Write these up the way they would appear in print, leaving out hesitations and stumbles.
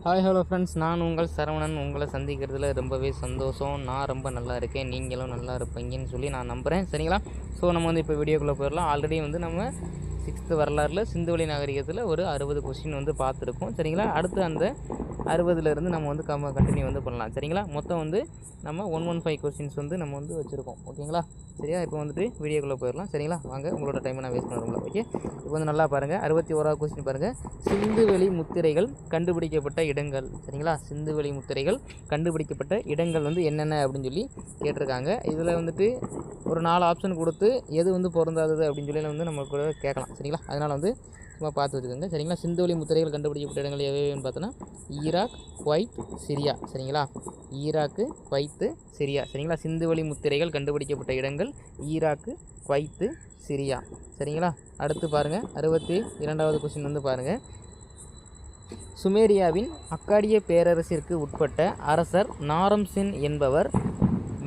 Hi hello friends, நான் உங்கள் சரவணன். உங்களை சந்திக்கிறதுல ரொம்பவே சந்தோஷம். நான் ரொம்ப நல்லா இருக்கேன், நீங்களும் நல்லா இருப்பீங்கன்னு சொல்லி நான் நம்புகிறேன். சரிங்களா? ஸோ நம்ம வந்து இப்போ வீடியோக்குள்ளே போயிடலாம். ஆல்ரெடி வந்து நம்ம 6th வரலாறில் சிந்துவெளி நாகரிகத்தில் ஒரு 60 கொஸ்டின் வந்து பார்த்துருக்கோம். சரிங்களா? அடுத்து அந்த 60லேருந்து நம்ம வந்து கண்டினியூ வந்து பண்ணலாம். சரிங்களா? மொத்தம் வந்து நம்ம 115 கொஸ்டின்ஸ் வந்து நம்ம வந்து வச்சுருக்கோம். ஓகேங்களா? சரியா? இப்போ வந்துட்டு வீடியோக்குள்ளே போயிடலாம். சரிங்களா? வாங்க, உங்களோட டைமை நான் வேஸ்ட் பண்ணுறோம்ல. ஓகே, இப்போ வந்து நல்லா பாருங்கள். 61வது கொஸ்டின் பாருங்கள். சிந்துவெளி முத்திரைகள் கண்டுபிடிக்கப்பட்ட இடங்கள். சரிங்களா? சிந்துவெளி முத்திரைகள் கண்டுபிடிக்கப்பட்ட இடங்கள் வந்து என்னென்ன அப்படின்னு சொல்லி கேட்டிருக்காங்க. இதில் வந்துட்டு ஒரு 4 ஆப்ஷன் கொடுத்து எது வந்து பொருந்தாதது அப்படின்னு சொல்லி வந்து நம்ம கூட கேட்கலாம். சரிங்களா? அதனால் வந்து சும்மா பார்த்து வச்சுக்கோங்க. சரிங்களா? சிந்துவெளி முத்திரைகள் கண்டுபிடிக்கப்பட்ட இடங்கள் எவைன்னு பார்த்தோன்னா ஈராக், குவைத், சிரியா. சரிங்களா? Iraq, Kuwait, Syria. சரிங்களா? சிந்துவெளி முத்திரைகள் கண்டுபிடிக்கப்பட்ட இடங்கள் ஈராக்கு, குவைத்து, சிரியா. சரிங்களா? அடுத்து பாருங்கள், 62வது கொஸ்டின் வந்து பாருங்கள். சுமேரியாவின் அக்காடிய பேரரசிற்கு உட்பட்ட அரசர் நாரம்சின் என்பவர்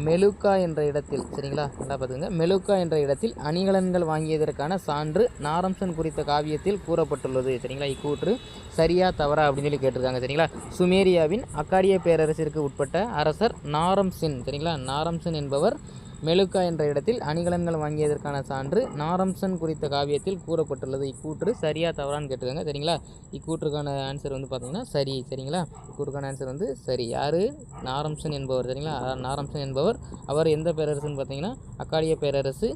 மெலுக்கா என்ற இடத்தில், சரிங்களா, நல்லா பார்த்துங்க, மெலுக்கா என்ற இடத்தில் அணிகலன்கள் வாங்கியதற்கான சான்று நாரம்சன் குறித்த காவியத்தில் கூறப்பட்டுள்ளது. சரிங்களா? இக்கூற்று சரியா தவறா அப்படின்னு சொல்லி கேட்டிருக்காங்க. சரிங்களா? சுமேரியாவின் அக்காடிய பேரரசிற்கு உட்பட்ட அரசர் நாரம்சின், சரிங்களா, நாரம்சன் என்பவர் மெலுக்கா என்ற இடத்தில் அணிகலன்கள் வாங்கியதற்கான சான்று நாரம்சன் குறித்த காவியத்தில் கூறப்பட்டுள்ளது. இக்கூற்று சரியா தவறான்னு கேட்டிருக்காங்க. சரிங்களா? இக்கூற்றுக்கான ஆன்சர் வந்து பார்த்தீங்கன்னா சரி. சரிங்களா? இக்கூற்றுக்கான ஆன்சர் வந்து சரி. யார்? நாரம்சன் என்பவர். சரிங்களா? நாரம்சன் என்பவர் அவர் எந்த பேரரசுன்னு பார்த்தீங்கன்னா அக்காடிய பேரரசு.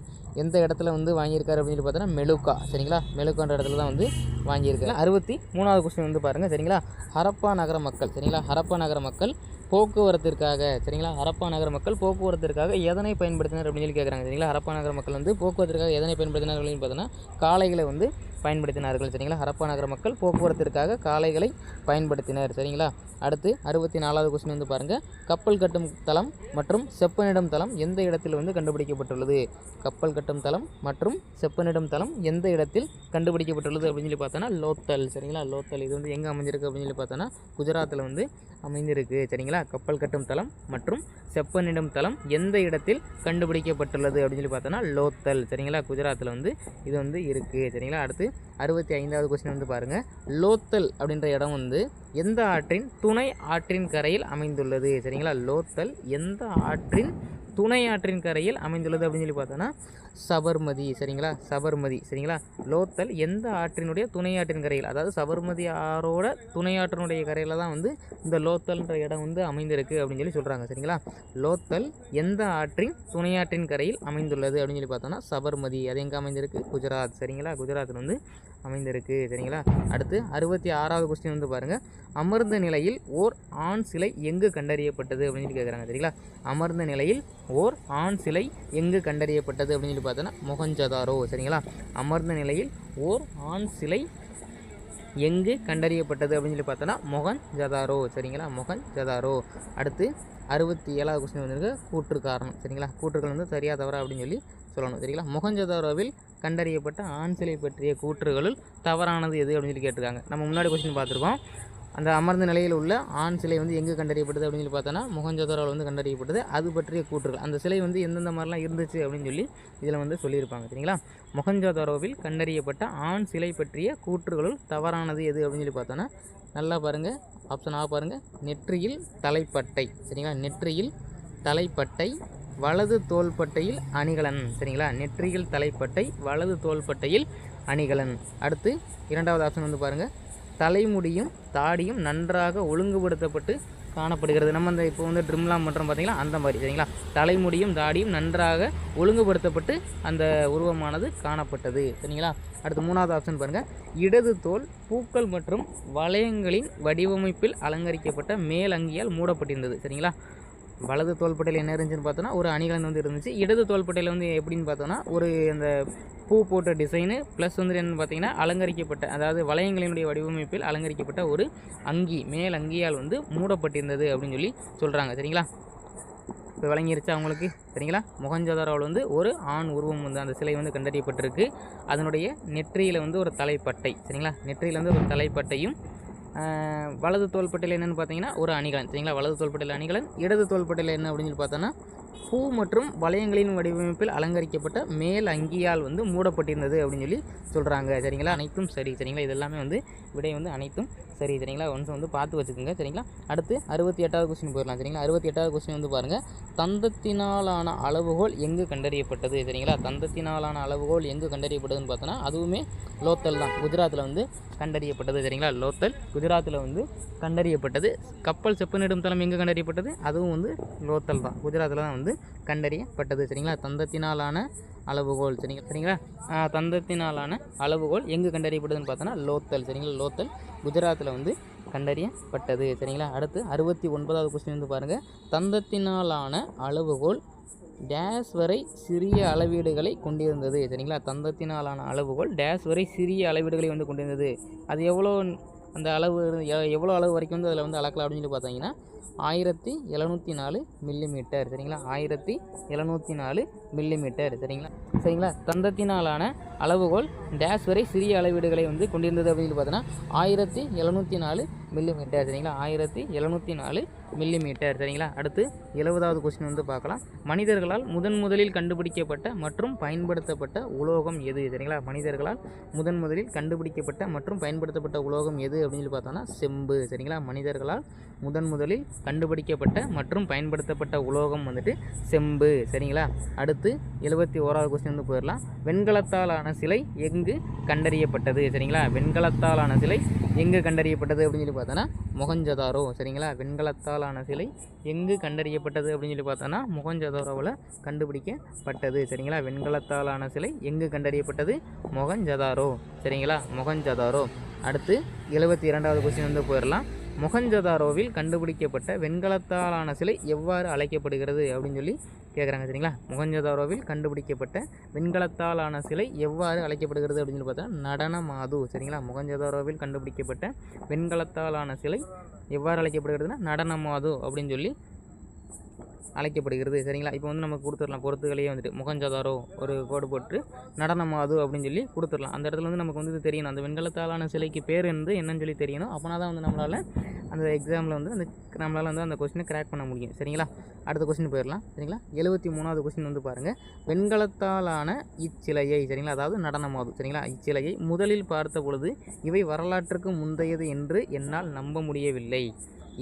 எந்த இடத்துல வந்து வாங்கியிருக்காரு அப்படின்னு சொல்லி பார்த்தோன்னா மெலுக்கா. சரிங்களா? மெலுக்கான்ற இடத்துல தான் வந்து வாங்கியிருக்காரு. 63வது கொஸ்டின் வந்து பாருங்கள். சரிங்களா? ஹரப்பா நகர மக்கள். சரிங்களா? ஹரப்பா நகர மக்கள் போக்குவரத்திற்காக, சரிங்களா, ஹரப்பா நகர மக்கள் போக்குவரத்திற்காக எதனை பயன்படுத்தினர் அப்படின்னு சொல்லி கேட்குறாங்க. சரிங்களா? ஹரப்பா நகர மக்கள் வந்து போக்குவரத்திற்காக எதனை பயன்படுத்தினார்கள் அப்படின்னு பார்த்தோன்னா காளைகளை வந்து பயன்படுத்தினார்கள். சரிங்களா? ஹரப்பா நகர மக்கள் போக்குவரத்திற்காக காளைகளை பயன்படுத்தினர். சரிங்களா? அடுத்து 64வது கொஸ்டின் வந்து பாருங்கள். கப்பல் கட்டும் தளம் மற்றும் செப்பனிடும் தளம் எந்த இடத்தில் வந்து கண்டுபிடிக்கப்பட்டுள்ளது? கப்பல் கட்டும் தளம் மற்றும் செப்பனிடும் தளம் எந்த இடத்தில் கண்டுபிடிக்கப்பட்டுள்ளது அப்படின்னு சொல்லி பார்த்தோன்னா லோத்தல். சரிங்களா? லோத்தல் இது வந்து எங்கே அமைஞ்சிருக்கு அப்படின்னு சொல்லி பார்த்தோன்னா குஜராத்தில் வந்து அமைந்திருக்கு. சரிங்களா? கப்பல் கட்டும் தளம் மற்றும் செப்பனிடும் தளம் எந்த இடத்தில் கண்டுபிடிக்கப்பட்டுள்ளது அப்படின்னு சொல்லி பார்த்தோன்னா லோத்தல். சரிங்களா? குஜராத்தில் வந்து இது வந்து இருக்குது. சரிங்களா? அடுத்து 65வது கொஸ்டின் வந்து பாருங்கள். லோத்தல் அப்படின்ற இடம் வந்து எந்த ஆற்றின் துணை ஆற்றின் கரையில் அமைந்துள்ளது? சரிங்களா? லோத்தல் எந்த ஆற்றின் துணை ஆற்றின் கரையில் அமைந்துள்ளது அப்படின்னு சொல்லி பார்த்தோன்னா சபர்மதி. சரிங்களா? சபர்மதி. சரிங்களா? லோத்தல் எந்த ஆற்றினுடைய துணை ஆற்றின் கரையில், அதாவது சபர்மதி ஆறோட துணை ஆற்றினுடைய கரையில் தான் வந்து இந்த லோத்தல்ன்ற இடம் வந்து அமைந்திருக்கு அப்படின்னு சொல்லி சொல்கிறாங்க. சரிங்களா? லோத்தல் எந்த ஆற்றின் துணை ஆற்றின் கரையில் அமைந்துள்ளது அப்படின்னு சொல்லி பார்த்தோன்னா சபர்மதி. அது எங்கே அமைந்திருக்கு? குஜராத். சரிங்களா? குஜராத்தில் வந்து அமைந்திருக்கு. சரிங்களா? அடுத்து 66வது கொஸ்டின் வந்து பாருங்கள். அமர்ந்த நிலையில் ஓர் ஆண் சிலை எங்கு கண்டறியப்பட்டது அப்படின்னு சொல்லி கேட்குறாங்க. சரிங்களா? அமர்ந்த நிலையில் ஓர் ஆண் சிலை எங்கு கண்டறியப்பட்டது அப்படின்னு சொல்லி பார்த்தோன்னா மொஹஞ்சதாரோ. சரிங்களா? அமர்ந்த நிலையில் ஓர் ஆண் சிலை எங்கு கண்டறியப்பட்டது அப்படின்னு சொல்லி பார்த்தோன்னா மொஹஞ்சதாரோ. சரிங்களா? மொஹஞ்சதாரோ. அடுத்து 67வது கொஸ்டின் வந்துருக்கு. கூற்று காரணம். சரிங்களா? கூற்றுகள் வந்து சரியா தவறா அப்படின்னு சொல்லி சொல்லணும். சரிங்களா? மொஹஞ்சதாரோவில் கண்டறியப்பட்ட ஆண் சிலை பற்றிய கூற்றுகளுள் தவறானது எது அப்படின்னு சொல்லி கேட்டிருக்காங்க. நம்ம முன்னாடி கொஸ்டின் பார்த்துருக்கோம். அந்த அமர்ந்த நிலையில் உள்ள ஆண் சிலை வந்து எங்கே கண்டறியப்பட்டது அப்படின்னு சொல்லி பார்த்தோன்னா மொஹஞ்சதாரோவில் வந்து கண்டறியப்பட்டது. அது பற்றிய கூற்றுகள், அந்த சிலை வந்து எந்தெந்த மாதிரிலாம் இருந்துச்சு அப்படின்னு சொல்லி இதில் வந்து சொல்லியிருப்பாங்க. சரிங்களா? மொஹஞ்சதாரோவில் கண்டறியப்பட்ட ஆண் சிலை பற்றிய கூற்றுகளுள் தவறானது எது அப்படின்னு சொல்லி பார்த்தோன்னா நல்லா பாருங்கள். ஆப்ஷன் ஆ பாருங்கள். நெற்றியில் தலைப்பட்டை. சரிங்களா? நெற்றியில் தலைப்பட்டை, வலது தோள்பட்டையில் அணிகலன். சரிங்களா? நெற்றியில் தலைப்பட்டை, வலது தோள்பட்டையில் அணிகலன். அடுத்து 2வது ஆப்ஷன் வந்து பாருங்கள். தலைமுடியும் தாடியும் நன்றாக ஒழுங்குபடுத்தப்பட்டு காணப்படுகிறது. நம்ம இந்த இப்போ வந்து ட்ரிம்லாம் பண்ணுறோம் பார்த்தீங்களா, அந்த மாதிரி. சரிங்களா? தலைமுடியும் தாடியும் நன்றாக ஒழுங்குபடுத்தப்பட்டு அந்த உருவமானது காணப்பட்டது. சரிங்களா? அடுத்து 3வது ஆப்ஷன் பாருங்கள். இடது தோல் பூக்கள் மற்றும் வளையங்களின் வடிவமைப்பில் அலங்கரிக்கப்பட்ட மேல் அங்கியால் மூடப்பட்டிருந்தது. சரிங்களா? வலது தோள்பட்டையில் என்ன இருந்துச்சுன்னு பார்த்தோன்னா ஒரு அணிகலன் வந்து இருந்துச்சு. இடது தோள்பட்டையில் வந்து எப்படின்னு பார்த்தோன்னா ஒரு அந்த பூ போட்ட டிசைனு ப்ளஸ் வந்து என்னென்னு பார்த்தீங்கன்னா அலங்கரிக்கப்பட்ட, அதாவது வளையங்களினுடைய வடிவமைப்பில் அலங்கரிக்கப்பட்ட ஒரு அங்கி, மேல் அங்கியால் வந்து மூடப்பட்டிருந்தது அப்படின்னு சொல்லி சொல்கிறாங்க. சரிங்களா? இப்போ விளங்கிருச்சா அவங்களுக்கு? சரிங்களா? மொஹஞ்சதாரோவில் வந்து ஒரு ஆண் உருவம் வந்து அந்த சிலை வந்து கண்டறியப்பட்டிருக்கு. அதனுடைய நெற்றியில் வந்து ஒரு தலைப்பட்டை. சரிங்களா? நெற்றியில் வந்து ஒரு தலைப்பட்டையும் வலது தோள்பட்டையில் என்னென்னு பார்த்தீங்கன்னா ஒரு அணிகலன். சரிங்களா? வலது தோள்பட்டையில் அணிகலன், இடது தோள்பட்டையில் என்ன அப்படின்னு சொல்லி பார்த்தோன்னா பூ மற்றும் வளையங்களின் வடிவமைப்பில் அலங்கரிக்கப்பட்ட மேல் அங்கியால் வந்து மூடப்பட்டிருந்தது அப்படின்னு சொல்லி சொல்கிறாங்க. சரிங்களா, அனைத்தும் சரி. சரிங்களா, இதெல்லாமே வந்து விடை வந்து அனைத்தும் சரி. சரிங்களா, ஒன்ஸ் வந்து பார்த்து வச்சுக்கோங்க. சரிங்களா, அடுத்து 68வது கொஸ்டின் போயிடலாம். சரிங்களா, 68வது கொஸ்டின் வந்து பாருங்கள், தந்தத்தினாலான அளவுகோல் எங்கு கண்டறியப்பட்டது? சரிங்களா, தந்தத்தினாலான அளவுகோல் எங்கு கண்டறியப்பட்டதுன்னு பார்த்தோன்னா அதுவுமே லோத்தல் தான், குஜராத்தில் வந்து கண்டறியப்பட்டது. சரிங்களா, லோத்தல் குஜராத்தில் வந்து கண்டறியப்பட்டது. கப்பல் செப்பனிடும் தளம் எங்கே கண்டறியப்பட்டது? அதுவும் வந்து லோத்தல் தான், குஜராத்தில் தான் வந்து கண்டறியப்பட்டது. சரிங்களா, தந்தத்தினாலான அளவுகோல். சரிங்களா, தந்தத்தினாலான அளவுகோல் எங்கு கண்டறியப்பட்டதுன்னு பார்த்தோன்னா லோத்தல். சரிங்களா, லோத்தல் குஜராத்தில் வந்து கண்டறியப்பட்டது. சரிங்களா, அடுத்து 69வது கொஸ்டின் வந்து பாருங்கள், தந்தத்தினாலான அளவுகோல் டேஸ் வரை சிறிய அளவீடுகளை கொண்டிருந்தது. சரிங்களா, தந்தத்தினாலான அளவுகோல் டேஸ் வரை சிறிய அளவீடுகளை வந்து கொண்டிருந்தது. அது எவ்வளோ, அந்த அளவு எவ்வளோ அளவு வரைக்கும் வந்து அதில் வந்து அளக்கலாம் அப்படின்னு சொல்லி பார்த்தீங்கன்னா 1704 மில்லிமீட்டர். சரிங்களா, 1704 மில்லிமீட்டர். சரிங்களா, தந்தத்தினாலான அளவுகோல் டேஸ் வரை சிறிய அளவீடுகளை வந்து கொண்டிருந்தது அப்படின்னு சொல்லி பார்த்தோன்னா 1704 மில்லிமீட்டர். சரிங்களா, 1704 மில்லிமீட்டர். சரிங்களா, அடுத்து 70வது கொஸ்டின் வந்து பார்க்கலாம், மனிதர்களால் முதலில் கண்டுபிடிக்கப்பட்ட மற்றும் பயன்படுத்தப்பட்ட உலோகம் எது? சரிங்களா, மனிதர்களால் முதலில் கண்டுபிடிக்கப்பட்ட மற்றும் பயன்படுத்தப்பட்ட உலோகம் எது அப்படின்னு சொல்லி பார்த்தோன்னா செம்பு. சரிங்களா, மனிதர்களால் முதலில் கண்டுபிடிக்கப்பட்ட மற்றும் பயன்படுத்தப்பட்ட உலோகம் வந்துட்டு செம்பு. சரிங்களா, அடுத்து 71வது கொஸ்டின் வந்து போயிடலாம், வெண்கலத்தாலான சிலை எங்கு கண்டறியப்பட்டது? சரிங்களா, வெண்கலத்தாலான சிலை எங்கு கண்டறியப்பட்டது அப்படின்னு சொல்லி பார்த்தோன்னா மொஹஞ்சதாரோ. சரிங்களா, வெண்கலத்தாலான சிலை எங்கு கண்டறியப்பட்டது அப்படின்னு சொல்லி பார்த்தோன்னா மொஹஞ்சதாரோவில் கண்டுபிடிக்கப்பட்டது. சரிங்களா, வெண்கலத்தாலான சிலை எங்கு கண்டறியப்பட்டது? மொஹஞ்சதாரோ. சரிங்களா, மொஹஞ்சதாரோ. அடுத்து 72வது கொஸ்டின் வந்து போயிடலாம், மொஹஞ்சதாரோவில் கண்டுபிடிக்கப்பட்ட வெண்கலத்தாலான சிலை எவ்வாறு அழைக்கப்படுகிறது அப்படின்னு சொல்லி கேட்குறாங்க. சரிங்களா, மொஹஞ்சதாரோவில் கண்டுபிடிக்கப்பட்ட வெண்கலத்தாலான சிலை எவ்வாறு அழைக்கப்படுகிறது அப்படின்னு சொல்லி பார்த்தா நடனமாது. சரிங்களா, மொஹஞ்சதாரோவில் கண்டுபிடிக்கப்பட்ட வெண்கலத்தாலான சிலை எவ்வாறு அழைக்கப்படுகிறதுனா நடனமாது அப்படின்னு சொல்லி அழைக்கப்படுகிறது. சரிங்களா, இப்போ வந்து நமக்கு கொடுத்துடலாம், பொறுத்துகளையே வந்துட்டு மொஹஞ்சதாரோ ஒரு கோடு போட்டு நடனமாது அப்படின்னு சொல்லி கொடுத்துடலாம். அந்த இடத்துல வந்து நமக்கு வந்து தெரியணும், அந்த வெண்கலத்தாலான சிலைக்கு பேர் வந்து என்னன்னு சொல்லி தெரியணும். அப்போனா தான் வந்து நம்மளால் அந்த எக்ஸாமில் வந்து நம்மளால் வந்து அந்த கொஸ்டினை கிராக் பண்ண முடியும். சரிங்களா, அடுத்த கொஸ்டின் போயிடலாம். சரிங்களா, 73வது கொஸ்டின் வந்து பாருங்கள், வெண்கலத்தாலான இச்சிலையை, சரிங்களா, அதாவது நடனமாது, சரிங்களா, இச்சிலையை முதலில் பார்த்த பொழுது இவை வரலாற்றுக்கு முந்தையது என்று என்னால் நம்ப முடியவில்லை.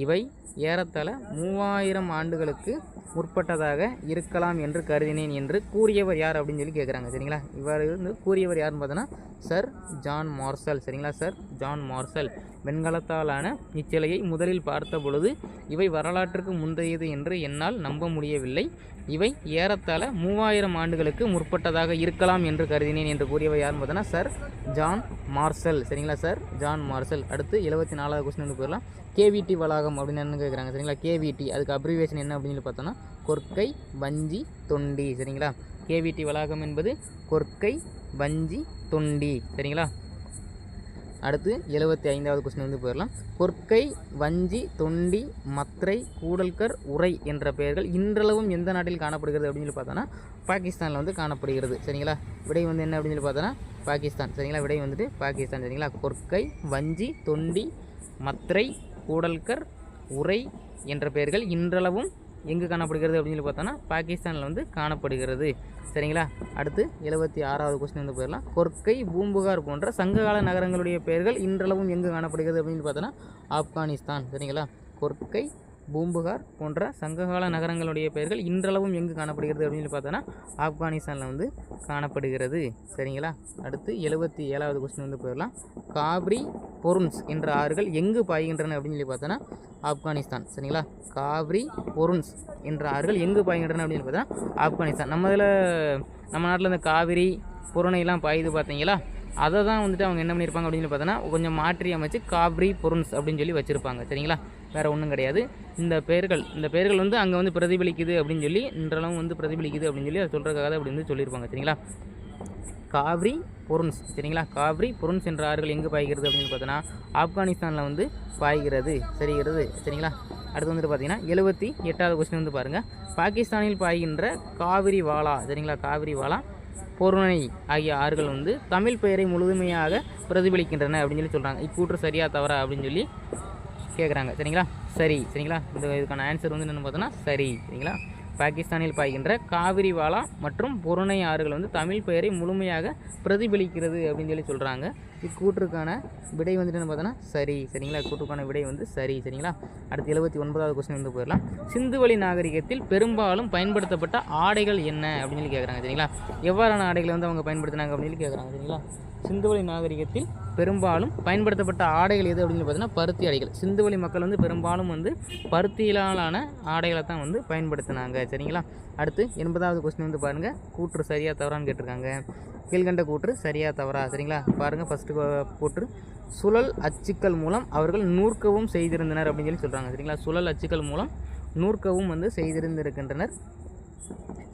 இவை ஏறத்தாழ 3000 ஆண்டுகளுக்கு முற்பட்டதாக இருக்கலாம் என்று கருதினேன் என்று கூறியவர் யார் அப்படின்னு சொல்லி கேட்குறாங்க. சரிங்களா, இவ்வாறு வந்து கூறியவர் யாருன்னு பார்த்தோன்னா சர் ஜான் மார்ஷல். சரிங்களா, சர் ஜான் மார்ஷல் வெண்கலத்தாலான இச்சிலையை முதலில் பார்த்த பொழுது இவை வரலாற்றுக்கு முந்தையது என்று என்னால் நம்ப முடியவில்லை. இவை ஏறத்தாழ 3000 ஆண்டுகளுக்கு முற்பட்டதாக இருக்கலாம் என்று கருதினேன் என்று கூறியவர் யாருன்னு பார்த்தோன்னா சர் ஜான் மார்ஷல். சரிங்களா, சர் ஜான் மார்ஷல். அடுத்து 74வது கொஸ்டின் வந்து போயிடலாம், கேவிடி வளாகம் அப்படின்னு என்ன கேட்குறாங்க. சரிங்களா, கேவிடி அதுக்கு அப்ரிவேஷன் என்ன அப்படின்னு சொல்லி பார்த்தோன்னா கொற்கை வஞ்சி தொண்டி. சரிங்களா, கேவிடி வளாகம் என்பது கொற்கை வஞ்சி தொண்டி. சரிங்களா, அடுத்து 75வது கொஸ்டின் வந்து போயிடலாம், கொற்கை வஞ்சி தொண்டி மத்ரை கூடல்கர் உரை என்ற பெயர்கள் இன்றளவும் எந்த நாட்டில் காணப்படுகிறது அப்படின்னு சொல்லி பார்த்தோன்னா பாகிஸ்தானில் வந்து காணப்படுகிறது. சரிங்களா, விடை வந்து என்ன அப்படின்னு சொல்லி பார்த்தோன்னா பாகிஸ்தான். சரிங்களா, விடை வந்துட்டு பாகிஸ்தான். சரிங்களா, கொற்கை வஞ்சி தொண்டி மத்ரை கூடல்கர் உரை என்ற பெயர்கள் இன்றளவும் எங்கு காணப்படுகிறது அப்படின்னு சொல்லி பார்த்தோன்னா பாகிஸ்தானில் வந்து காணப்படுகிறது. சரிங்களா, அடுத்து 76வது கொஸ்டின் வந்து போயிடலாம், கொற்கை பூம்புகார் போன்ற சங்ககால நகரங்களுடைய பெயர்கள் இன்றளவும் எங்கு காணப்படுகிறது அப்படின்னு பார்த்தோன்னா ஆப்கானிஸ்தான். சரிங்களா, கொற்கை பூம்புகார் போன்ற சங்ககால நகரங்களுடைய பெயர்கள் இன்றளவும் எங்கு காணப்படுகிறது அப்படின்னு பார்த்தோன்னா ஆப்கானிஸ்தானில் வந்து காணப்படுகிறது. சரிங்களா, அடுத்து 77வது கொஸ்டின் வந்து போயிடலாம், காப்ரி பொருன்ஸ் என்ற ஆறுகள் எங்கு பாய்கின்றன அப்படின்னு சொல்லி பார்த்தோன்னா ஆப்கானிஸ்தான். சரிங்களா, காப்ரி பொருன்ஸ் என்ற ஆறுகள் எங்கு பாய்கின்றன அப்படின்னு பார்த்தோன்னா ஆப்கானிஸ்தான். நம்ம நாட்டில் இந்த காவிரி பொருணையெல்லாம் பாயுது பார்த்தீங்களா, அதை தான் வந்துட்டு அவங்க என்ன பண்ணியிருப்பாங்க அப்படின்னு சொல்லி பார்த்தோன்னா கொஞ்சம் மாற்றி அமைச்சு காப்ரி பொருன்ஸ் அப்படின்னு சொல்லி வச்சுருப்பாங்க. சரிங்களா, வேறு ஒன்றும் கிடையாது. இந்த பெயர்கள் வந்து அங்கே வந்து பிரதிபலிக்குது அப்படின்னு சொல்லி இன்றளவும் வந்து பிரதிபலிக்குது அப்படின்னு சொல்லி அதை சொல்கிறதுக்காக அப்படி வந்து சொல்லியிருப்பாங்க. சரிங்களா, காப்ரி பொருன்ஸ். சரிங்களா, காப்ரி பொருன்ஸ் என்ற ஆறுகள் எங்கு பாய்கிறது அப்படின்னு பார்த்தோன்னா ஆப்கானிஸ்தானில் வந்து பாய்கிறது. சரிங்களா, அடுத்து வந்துட்டு பார்த்தீங்கன்னா 78வது கொஸ்டின் வந்து பாருங்கள், பாகிஸ்தானில் பாய்கின்ற காவிரி வாலா. சரிங்களா, காவிரி வாலா பொருணை ஆகிய ஆறுகள் வந்து தமிழ் பெயரை முழுமையாக பிரதிபலிக்கின்றன அப்படின்னு சொல்லி சொல்கிறாங்க. இக்கூற்று சரியா தவறா அப்படின்னு சொல்லி கேட்குறாங்க. சரிங்களா, சரி. சரிங்களா, இதுக்கான ஆன்சர் வந்து என்னென்னு பார்த்தோன்னா சரி. சரிங்களா, பாகிஸ்தானில் பாய்கின்ற காவிரி வாலா மற்றும் பொருணை ஆறுகள் வந்து தமிழ் பெயரை முழுமையாக பிரதிபலிக்கிறது அப்படின்னு சொல்லி சொல்கிறாங்க. இக்கூற்றுக்கான விடை வந்துட்டு என்ன பார்த்தோன்னா சரி. சரிங்களா, இக்கூற்றுக்கான விடை வந்து சரி. சரிங்களா, அடுத்து 79வது கொஸ்டின் வந்து போயிடலாம். சிந்துவெளி நாகரிகத்தில் பெரும்பாலும் பயன்படுத்தப்பட்ட ஆடைகள் என்ன அப்படின்னு சொல்லி கேட்குறாங்க. சரிங்களா, எவ்வாறான ஆடைகளை வந்து அவங்க பயன்படுத்தினாங்க அப்படின்னு சொல்லி கேட்குறாங்க. சரிங்களா, சிந்துவெளி நாகரிகத்தில் பெரும்பாலும் பயன்படுத்தப்பட்ட ஆடைகள் எது அப்படின்னு பார்த்தீங்கன்னா பருத்தி ஆடைகள். சிந்துவெளி மக்கள் வந்து பெரும்பாலும் வந்து பருத்தியிலான ஆடைகளை தான் வந்து பயன்படுத்தினாங்க. சரிங்களா, அடுத்து 80வது கொஸ்டின் வந்து பாருங்கள், கூற்று சரியா தவறான்னு கேட்டிருக்காங்க. கீழ்கண்ட கூற்று சரியா தவறா? சரிங்களா, பாருங்கள். ஃபஸ்ட்டு கூற்று, சுழல் அச்சுக்கள் மூலம் அவர்கள் நூற்கவும் செய்திருந்தனர் அப்படின்னு சொல்லி சொல்கிறாங்க. சரிங்களா, சுழல் அச்சுக்கள் மூலம் நூற்கவும் வந்து செய்திருந்திருக்கின்றனர்.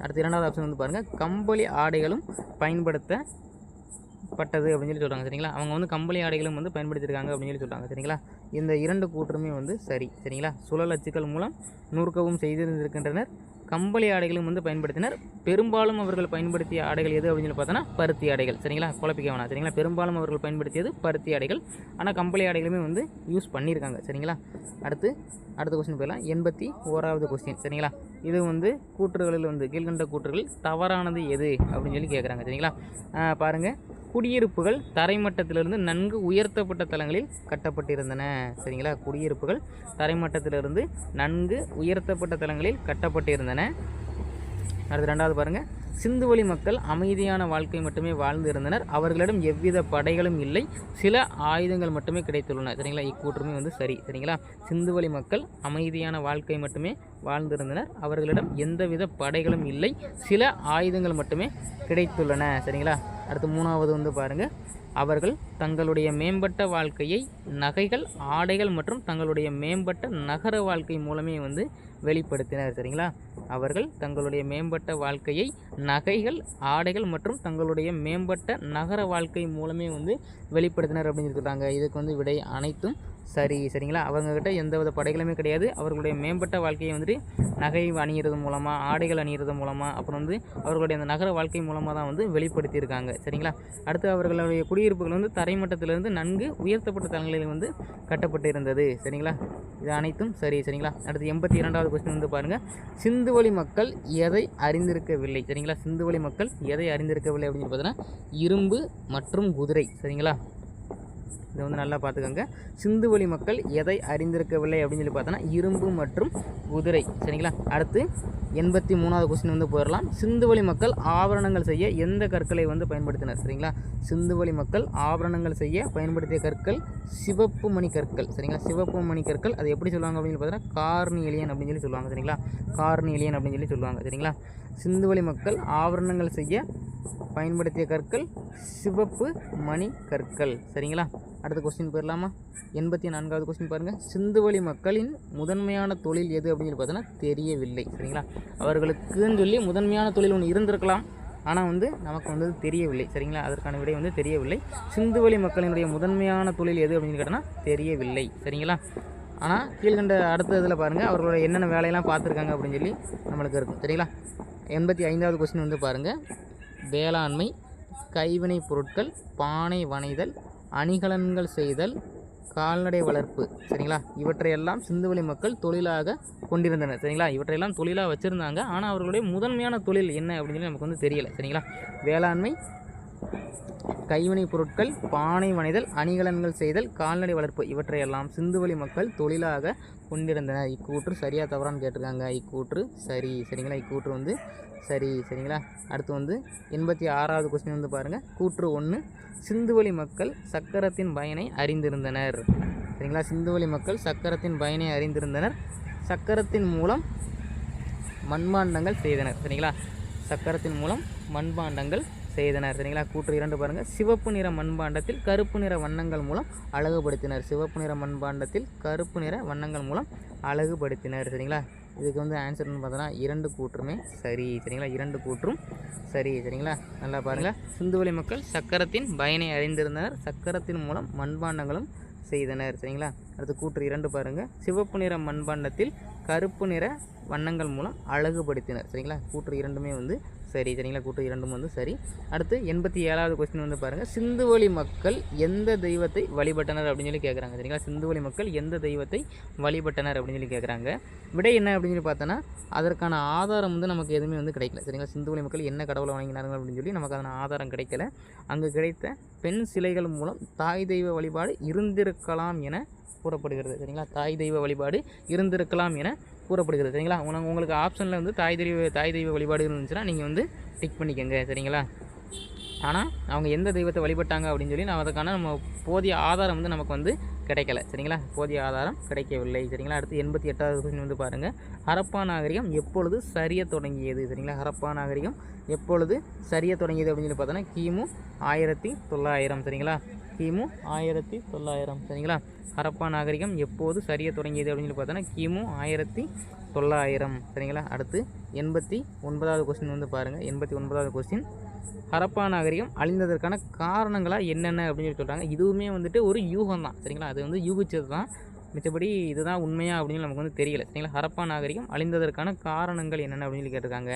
அடுத்து 2வது ஆப்ஷன் வந்து பாருங்கள், கம்பளி ஆடைகளும் பயன்படுத்தப்பட்டது அப்படின்னு சொல்லி சொல்கிறாங்க. சரிங்களா, அவங்க வந்து கம்பளி ஆடைகளும் வந்து பயன்படுத்தியிருக்காங்க அப்படின்னு சொல்லி சொல்கிறாங்க. சரிங்களா, இந்த 2 கூற்றுமே வந்து சரி. சரிங்களா, சுழல் அச்சுக்கள் மூலம் நூற்கவும் செய்திருந்திருக்கின்றனர், கம்பளி ஆடைகளும் வந்து பயன்படுத்தினர். பெரும்பாலும் அவர்கள் பயன்படுத்திய ஆடைகள் எது அப்படின்னு சொல்லி பார்த்தோன்னா பருத்தி ஆடைகள். சரிங்களா, குழப்பிக்க வேணாம். சரிங்களா, பெரும்பாலும் அவர்கள் பயன்படுத்தியது பருத்தி ஆடைகள். ஆனால் கம்பளி ஆடைகளுமே வந்து யூஸ் பண்ணியிருக்காங்க. சரிங்களா, அடுத்த கொஸ்டின் போயிடலாம். 81வது கொஸ்டின். சரிங்களா, இது வந்து கூற்றுகளில் வந்து கீழ்கண்ட கூற்றுகளில் தவறானது எது அப்படின்னு சொல்லி கேட்குறாங்க. சரிங்களா, பாருங்கள். குடியிருப்புகள் தரைமட்டத்திலிருந்து நன்கு உயர்த்தப்பட்ட தளங்களில் கட்டப்பட்டிருந்தன. சரிங்களா, குடியிருப்புகள் தரைமட்டத்திலிருந்து நன்கு உயர்த்தப்பட்ட தளங்களில் கட்டப்பட்டிருந்தன. அடுத்து 2வது பாருங்கள், சிந்துவெளி மக்கள் அமைதியான வாழ்க்கை மட்டுமே வாழ்ந்து இருந்தனர், அவர்களிடம் எவ்வித படைகளும் இல்லை, சில ஆயுதங்கள் மட்டுமே கிடைத்துள்ளன. சரிங்களா, இக்கூற்றுமே வந்து சரி. சரிங்களா, சிந்துவெளி மக்கள் அமைதியான வாழ்க்கை மட்டுமே வாழ்ந்திருந்தனர், அவர்களிடம் எந்தவித படைகளும் இல்லை, சில ஆயுதங்கள் மட்டுமே கிடைத்துள்ளன. சரிங்களா, அடுத்து 3வது வந்து பாருங்கள், அவர்கள் தங்களுடைய மேம்பட்ட வாழ்க்கையை நகைகள், ஆடைகள் மற்றும் தங்களுடைய மேம்பட்ட நகர வாழ்க்கை மூலமே வந்து வெளிப்படுத்தினர். சரிங்களா, அவர்கள் தங்களுடைய மேம்பட்ட வாழ்க்கையை நகைகள், ஆடைகள் மற்றும் தங்களுடைய மேம்பட்ட நகர வாழ்க்கை மூலமே வந்து வெளிப்படுத்தினர் அப்படின்னு சொல்கிறாங்க. இதுக்கு வந்து விடை அனைத்தும் சரி. சரிங்களா, அவங்கக்கிட்ட எந்தவித படைகளுமே கிடையாது, அவர்களுடைய மேம்பட்ட வாழ்க்கையை வந்துட்டு நகை அணிகிறது மூலமாக, ஆடைகள் அணிகிறது மூலமாக, அப்புறம் வந்து அவர்களுடைய அந்த நகர வாழ்க்கை மூலமாக தான் வந்து வெளிப்படுத்தியிருக்காங்க. சரிங்களா, அடுத்து அவர்களுடைய குடியிருப்புகள் வந்து தரைமட்டத்திலிருந்து நன்கு உயர்த்தப்பட்ட தளங்களில் வந்து கட்டப்பட்டு இருந்தது. சரிங்களா, இது அனைத்தும் சரி. சரிங்களா, அடுத்து 82வது கொஸ்டின் வந்து பாருங்கள், சிந்துவெளி மக்கள் எதை அறிந்திருக்கவில்லை? சரிங்களா, சிந்துவெளி மக்கள் எதை அறிந்திருக்கவில்லை அப்படின்னு பார்த்தீங்கன்னா இரும்பு மற்றும் குதிரை. சரிங்களா, இதை வந்து நல்லா பார்த்துக்கோங்க. சிந்துவெளி மக்கள் எதை அறிந்திருக்கவில்லை அப்படின்னு சொல்லி பார்த்தோன்னா இரும்பு மற்றும் குதிரை. சரிங்களா, அடுத்து 83வது கொஸ்டின் வந்து போயிடலாம். சிந்துவெளி மக்கள் ஆபரணங்கள் செய்ய எந்த கற்களை வந்து பயன்படுத்தினர்? சரிங்களா, சிந்துவெளி மக்கள் ஆபரணங்கள் செய்ய பயன்படுத்திய கற்கள் சிவப்பு மணி கற்கள். சரிங்களா, சிவப்பு மணி கற்கள். அது எப்படி சொல்லுவாங்க அப்படின்னு பார்த்தீங்கன்னா கார்னியலியன் அப்படின்னு சொல்லி சொல்லுவாங்க. சரிங்களா, கார்னியலியன் அப்படின்னு சொல்லி சொல்லுவாங்க. சரிங்களா, சிந்துவெளி மக்கள் ஆபரணங்கள் செய்ய பயன்படுத்திய கற்கள் சிவப்பு மணி கற்கள். சரிங்களா, அடுத்த கொஸ்டின் போயிடலாமா? 84வது கொஸ்டின் பாருங்கள், சிந்துவெளி மக்களின் முதன்மையான தொழில் எது அப்படின்னு சொல்லி பார்த்தோன்னா தெரியவில்லை. சரிங்களா, அவர்களுக்குன்னு சொல்லி முதன்மையான தொழில் ஒன்று இருந்திருக்கலாம், ஆனால் வந்து நமக்கு வந்து தெரியவில்லை. சரிங்களா, அதற்கான விடை வந்து தெரியவில்லை. சிந்துவெளி மக்களினுடைய முதன்மையான தொழில் எது அப்படின்னு கேட்டோன்னா தெரியவில்லை. சரிங்களா, ஆனால் கீழ்கண்ட அடுத்த இதில் பாருங்கள் அவர்களோட என்னென்ன வேலையெல்லாம் பார்த்துருக்காங்க அப்படின்னு சொல்லி நம்மளுக்கு இருக்கும். சரிங்களா, 85வது கொஸ்டின் வந்து பாருங்கள், வேளாண்மை, கைவினைப் பொருட்கள், பானை வனைதல், அணிகலன்கள் செய்தல், கால்நடை வளர்ப்பு. சரிங்களா, இவற்றையெல்லாம் சிந்துவெளி மக்கள் தொழிலாக கொண்டிருந்தனர். சரிங்களா, இவற்றையெல்லாம் தொழிலாக வச்சுருந்தாங்க, ஆனால் அவர்களுடைய முதன்மையான தொழில் என்ன அப்படின்னு சொல்லி நமக்கு வந்து தெரியலை. சரிங்களா, வேளாண்மை, கைவினைப் பொருட்கள், பானை வனைதல், அணிகலன்கள் செய்தல், கால்நடை வளர்ப்பு இவற்றையெல்லாம் சிந்துவெளி மக்கள் தொழிலாக கொண்டிருந்தனர். இக்கூற்று சரியாக தவறான்னு கேட்டிருக்காங்க. இக்கூற்று சரி. சரிங்களா, இக்கூற்று வந்து சரி. சரிங்களா, அடுத்து வந்து 86வது கொஸ்டின் வந்து பாருங்கள், கூற்று 1, சிந்துவெளி மக்கள் சக்கரத்தின் பயனை அறிந்திருந்தனர். சரிங்களா, சிந்துவெளி மக்கள் சக்கரத்தின் பயனை அறிந்திருந்தனர், சக்கரத்தின் மூலம் மண்பாண்டங்கள் செய்தனர். சரிங்களா, சக்கரத்தின் மூலம் மண்பாண்டங்கள் செய்தனர். சரிங்களா, கூற்று 2 பாருங்கள், சிவப்பு நிற மண்பாண்டத்தில் கருப்பு நிற வண்ணங்கள் மூலம் அழகுபடுத்தினர். சிவப்பு நிற மண்பாண்டத்தில் கருப்பு நிற வண்ணங்கள் மூலம் அழகுபடுத்தினர். சரிங்களா, இதுக்கு வந்து ஆன்சர்னு பார்த்தோன்னா 2 கூற்றுமே சரி. சரிங்களா, 2 கூற்றும் சரி. சரிங்களா, நல்லா பாருங்கள், சிந்துவெளி மக்கள் சக்கரத்தின் பயனை அறிந்திருந்தனர், சக்கரத்தின் மூலம் மண்பாண்டங்களும் செய்தனர். சரிங்களா, அடுத்து கூற்று 2 பாருங்கள், சிவப்பு நிற மண்பாண்டத்தில் கருப்பு நிற வண்ணங்கள் மூலம் அழகுபடுத்தினர். சரிங்களா, கூற்று 2மே வந்து சரி சரிங்களா, கூற்று 2 வந்து சரி. அடுத்து 87வது கொஸ்டின் வந்து பாருங்கள், சிந்துவெளி மக்கள் எந்த தெய்வத்தை வழிபட்டனர் அப்படின்னு சொல்லி கேட்குறாங்க சரிங்களா. சிந்துவெளி மக்கள் எந்த தெய்வத்தை வழிபட்டனர் அப்படின்னு சொல்லி கேட்குறாங்க. விடை என்ன அப்படின்னு சொல்லி பார்த்தோன்னா அதற்கான ஆதாரம் வந்து நமக்கு எதுவுமே வந்து கிடைக்கல சரிங்களா. சிந்துவெளி மக்கள் என்ன கடவுளை வணங்கினார்கள் அப்படின்னு சொல்லி நமக்கு அதன ஆதாரம் கிடைக்கல. அங்கு கிடைத்த பெண் சிலைகள் மூலம் தாய் தெய்வ வழிபாடு இருந்திருக்கலாம் என கூறப்படுகிறது சரிங்களா. தாய் தெய்வ வழிபாடு இருந்திருக்கலாம் என கூறப்படுகிறது சரிங்களா. உங்களுக்கு ஆப்ஷனில் வந்து தாய் தெய்வ வழிபாடு இருந்துச்சுன்னா நீங்கள் வந்து டிக் பண்ணிக்கோங்க சரிங்களா. ஆனால் அவங்க எந்த தெய்வத்தை வழிபட்டாங்க அப்படின்னு சொல்லி அதுக்கான நம்ம போதிய ஆதாரம் வந்து நமக்கு வந்து கிடைக்கல சரிங்களா. போதிய ஆதாரம் கிடைக்கவில்லை சரிங்களா. அடுத்து 88வது கொஸ்டின் வந்து பாருங்கள், ஹரப்பா நாகரிகம் எப்பொழுது சரிய தொடங்கியது சரிங்களா. ஹரப்பா நாகரிகம் எப்பொழுது சரிய தொடங்கியது அப்படின்னு சொல்லி பார்த்தோன்னா கிமு 1900 சரிங்களா. கிமு 1900 சரிங்களா. ஹரப்பா நாகரிகம் எப்போது சரிய தொடங்கியது அப்படின்னு சொல்லி பார்த்தோன்னா கிமு 1900 சரிங்களா. அடுத்து 89வது கொஸ்டின் வந்து பாருங்கள், 89வது கொஸ்டின், ஹரப்பா நாகரிகம் அழிந்ததற்கான காரணங்களாக என்னென்ன அப்படின்னு சொல்லி சொல்கிறாங்க. இதுவுமே வந்துட்டு ஒரு யூகம் தான் சரிங்களா. அது வந்து யூகிச்சது தான், மிச்சபடி இதுதான் உண்மையாக அப்படின்னு நமக்கு வந்து தெரியல சரிங்களா. ஹரப்பா நாகரிகம் அழிந்ததற்கான காரணங்கள் என்னென்ன அப்படின்னு சொல்லி கேட்டிருக்காங்க.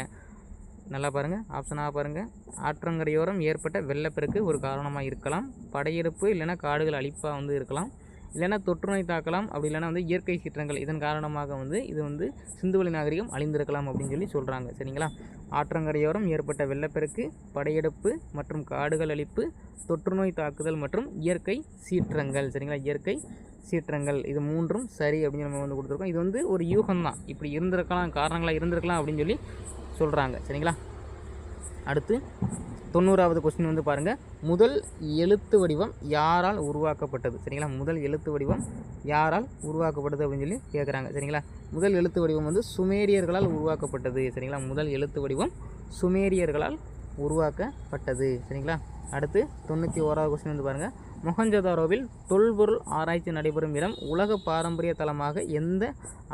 நல்லா பாருங்கள், ஆப்ஷனாக பாருங்கள், ஆற்றங்கரையோரம் ஏற்பட்ட வெள்ளப்பெருக்கு ஒரு காரணமாக இருக்கலாம், படையெடுப்பு இல்லைனா காடுகள் அழிப்பாக வந்து இருக்கலாம், இல்லைனா தொற்றுநோய் தாக்கலாம், அப்படி இல்லைனா வந்து இயற்கை சீற்றங்கள் இதன் காரணமாக வந்து இது வந்து சிந்துவெளி நாகரிகம் அழிந்திருக்கலாம் அப்படின்னு சொல்லி சொல்கிறாங்க சரிங்களா. ஆற்றங்கரையோரம் ஏற்பட்ட வெள்ளப்பெருக்கு, படையெடுப்பு மற்றும் காடுகள் அழிப்பு, தொற்றுநோய் தாக்குதல் மற்றும் இயற்கை சீற்றங்கள் சரிங்களா. இயற்கை சீற்றங்கள் இது 3ம் சரி அப்படின்னு நம்ம வந்து கொடுத்துருக்கோம். இது வந்து ஒரு யூகம்தான், இப்படி இருந்திருக்கலாம், காரணங்களாக இருந்திருக்கலாம் அப்படின்னு சொல்லி சொல்கிறாங்க சரிங்களா. அடுத்து 90வது கொஸ்டின் வந்து பாருங்கள், முதல் எழுத்து வடிவம் யாரால் உருவாக்கப்பட்டது சரிங்களா. முதல் எழுத்து வடிவம் யாரால் உருவாக்கப்பட்டது அப்படின்னு சொல்லி கேட்குறாங்க சரிங்களா. முதல் எழுத்து வடிவம் வந்து சுமேரியர்களால் உருவாக்கப்பட்டது சரிங்களா. முதல் எழுத்து வடிவம் சுமேரியர்களால் உருவாக்கப்பட்டது சரிங்களா. அடுத்து 91வது கொஸ்டின் வந்து பாருங்கள், மொஹஞ்சதாரோவில் தொல்பொருள் ஆராய்ச்சி நடைபெறும் இடம் உலக பாரம்பரிய தலமாக எந்த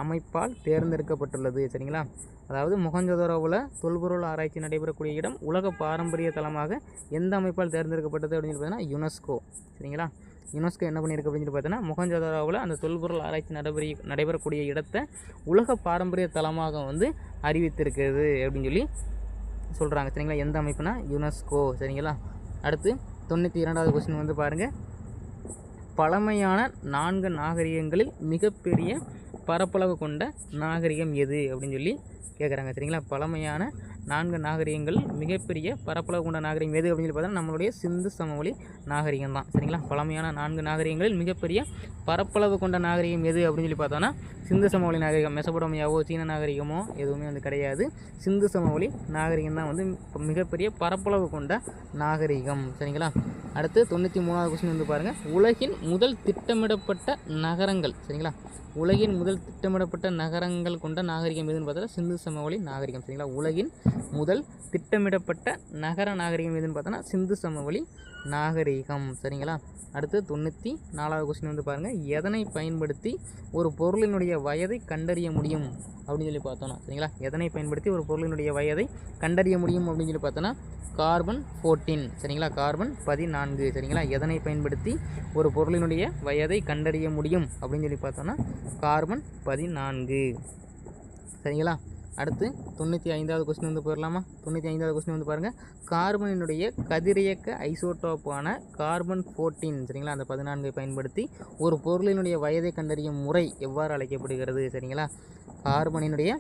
அமைப்பால் தேர்ந்தெடுக்கப்பட்டுள்ளது சரிங்களா. அதாவது மொஹஞ்சதாரோவில் தொல்பொருள் ஆராய்ச்சி நடைபெறக்கூடிய இடம் உலக பாரம்பரிய தலமாக எந்த அமைப்பால் தேர்ந்தெடுக்கப்பட்டது அப்படின்னு சொல்லி பார்த்தீங்கன்னா யுனெஸ்கோ சரிங்களா. யுனெஸ்கோ என்ன பண்ணியிருக்கு அப்படின்னு சொல்லி பார்த்தீங்கன்னா மொஹஞ்சதாரோவில் அந்த தொல்பொருள் ஆராய்ச்சி நடைபெறக்கூடிய இடத்தை உலக பாரம்பரிய தலமாக வந்து அறிவித்திருக்கிறது அப்படின்னு சொல்லி சொல்கிறாங்க சரிங்களா. எந்த அமைப்புனா யுனெஸ்கோ சரிங்களா. அடுத்து 92வது கொஸ்டின் வந்து பாருங்கள், பழமையான 4 நாகரிகங்களில் மிகப்பெரிய பரப்பளவு கொண்ட நாகரிகம் எது அப்படின்னு சொல்லி கேட்குறாங்க சரிங்களா. பழமையான 4 நாகரிகங்கள் மிகப்பெரிய பரப்பளவு கொண்ட நாகரிகம் எது அப்படின்னு சொல்லி பார்த்தா நம்மளுடைய சிந்து சமவெளி நாகரிகம் தான் சரிங்களா. பழமையான 4 நாகரிகங்களில் மிகப்பெரிய பரப்பளவு கொண்ட நாகரிகம் எது அப்படின்னு சொல்லி பார்த்தோன்னா சிந்து சமவெளி நாகரிகம். மெசபடோமியாவோ சீன நாகரிகமோ எதுவுமே வந்து கிடையாது. சிந்து சமவெளி நாகரிகம் தான் வந்து மிகப்பெரிய பரப்பளவு கொண்ட நாகரிகம் சரிங்களா. அடுத்து 93வது கொஸ்டின் வந்து பாருங்கள், உலகின் முதல் திட்டமிடப்பட்ட நகரங்கள் சரிங்களா. உலகின் முதல் திட்டமிடப்பட்ட நகரங்கள் கொண்ட நாகரிகம் எதுன்னு பார்த்தா சிந்து சமவெளி நாகரிகம் சரிங்களா. உலகின் முதல் திட்டமிடப்பட்ட நகர நாகரிகம் எதுன்னு பார்த்தோன்னா சிந்து சமவெளி நாகரிகம் சரிங்களா. அடுத்து 94வது கொஸ்டின் வந்து பாருங்கள், எதனை பயன்படுத்தி ஒரு பொருளினுடைய வயதை கண்டறிய முடியும் அப்படின்னு சொல்லி பார்த்தோன்னா சரிங்களா. எதனை பயன்படுத்தி ஒரு பொருளினுடைய வயதை கண்டறிய முடியும் அப்படின்னு சொல்லி பார்த்தோன்னா கார்பன் 14 சரிங்களா. கார்பன் 14 சரிங்களா. எதனை பயன்படுத்தி ஒரு பொருளினுடைய வயதை கண்டறிய முடியும் அப்படின்னு சொல்லி பார்த்தோன்னா கார்பன் 14 சரிங்களா. அடுத்து 95வது கொஸ்டின் வந்து போயிடலாமா. 95வது கொஸ்டின் வந்து பாருங்கள், கார்பனினுடைய கதிரியக்க ஐசோடோப்பான கார்பன் 14 சரிங்களா. அந்த 14 பயன்படுத்தி ஒரு பொருளினுடைய வயதை கண்டறியும் முறை எவ்வாறு அழைக்கப்படுகிறது சரிங்களா. கார்பனினுடைய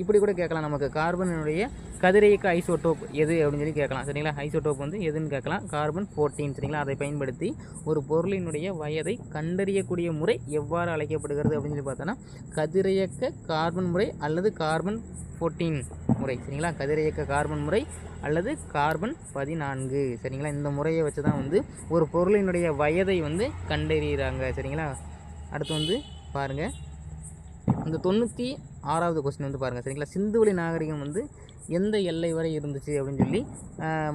இப்படி கூட கேட்கலாம், நமக்கு கார்பனினுடைய கதிரியக்க ஐசோடோப் எது அப்படின்னு சொல்லி கேட்கலாம் சரிங்களா. ஐசோடோப் வந்து எதுன்னு கேட்கலாம், கார்பன் 14 சரிங்களா. அதை பயன்படுத்தி ஒரு பொருளினுடைய வயதை கண்டறியக்கூடிய முறை எவ்வாறு அழைக்கப்படுகிறது அப்படின்னு சொல்லி பார்த்தோன்னா கதிரியக்க கார்பன் முறை அல்லது கார்பன் 14 முறை சரிங்களா. கதிரியக்க கார்பன் முறை அல்லது கார்பன் 14 சரிங்களா. இந்த முறையை வச்சு தான் வந்து ஒரு பொருளினுடைய வயதை வந்து கண்டறிகிறாங்க சரிங்களா. அடுத்து வந்து பாருங்கள், இந்த 96வது கொஸ்டின் வந்து பாருங்கள் சரிங்களா. சிந்துவெளி நாகரிகம் வந்து எந்த எல்லை வரை இருந்துச்சு அப்படின்னு சொல்லி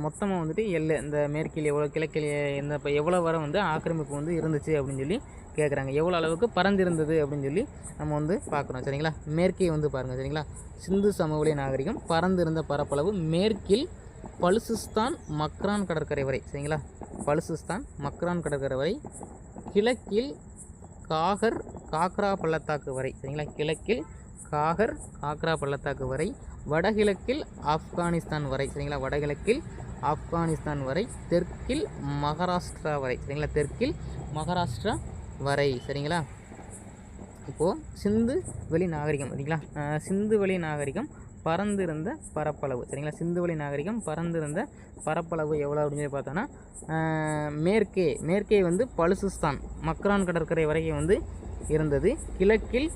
மொத்தமாக வந்துட்டு எல்லை இந்த மேற்கில் எவ்வளோ கிழக்கில் எந்த இப்போ எவ்வளோ வரை வந்து ஆக்கிரமிப்பு வந்து இருந்துச்சு அப்படின்னு சொல்லி கேட்குறாங்க. எவ்வளோ அளவுக்கு பறந்திருந்தது அப்படின்னு சொல்லி நம்ம வந்து பார்க்குறோம் சரிங்களா. மேற்கே வந்து பாருங்கள் சரிங்களா. சிந்து சமவெளி நாகரிகம் பறந்திருந்த பரப்பளவு மேற்கில் பலுசிஸ்தான் மக்ரான் கடற்கரை வரை சரிங்களா. பலுசிஸ்தான் மக்ரான் கடற்கரை வரை, கிழக்கில் காக்ரா பள்ளத்தாக்கு வரை சரிங்களா. கிழக்கில் காக்ரா பள்ளத்தாக்கு வரை, வடகிழக்கில் ஆப்கானிஸ்தான் வரை சரிங்களா, வடகிழக்கில் ஆப்கானிஸ்தான் வரை, தெற்கில் மகாராஷ்டிரா வரை சரிங்களா, தெற்கில் மகாராஷ்டிரா வரை சரிங்களா. இப்போது சிந்து வெளி நாகரிகம் சரிங்களா, சிந்து வெளி நாகரிகம் பறந்திருந்த பரப்பளவு சரிங்களா, சிந்து வெளி நாகரிகம் பறந்திருந்த பரப்பளவு எவ்வளோ அப்படின்னு சொல்லி பார்த்தோன்னா, மேற்கே வந்து பலுசிஸ்தான் மக்ரான் கடற்கரை வரைக்கும் வந்து இருந்தது, கிழக்கில்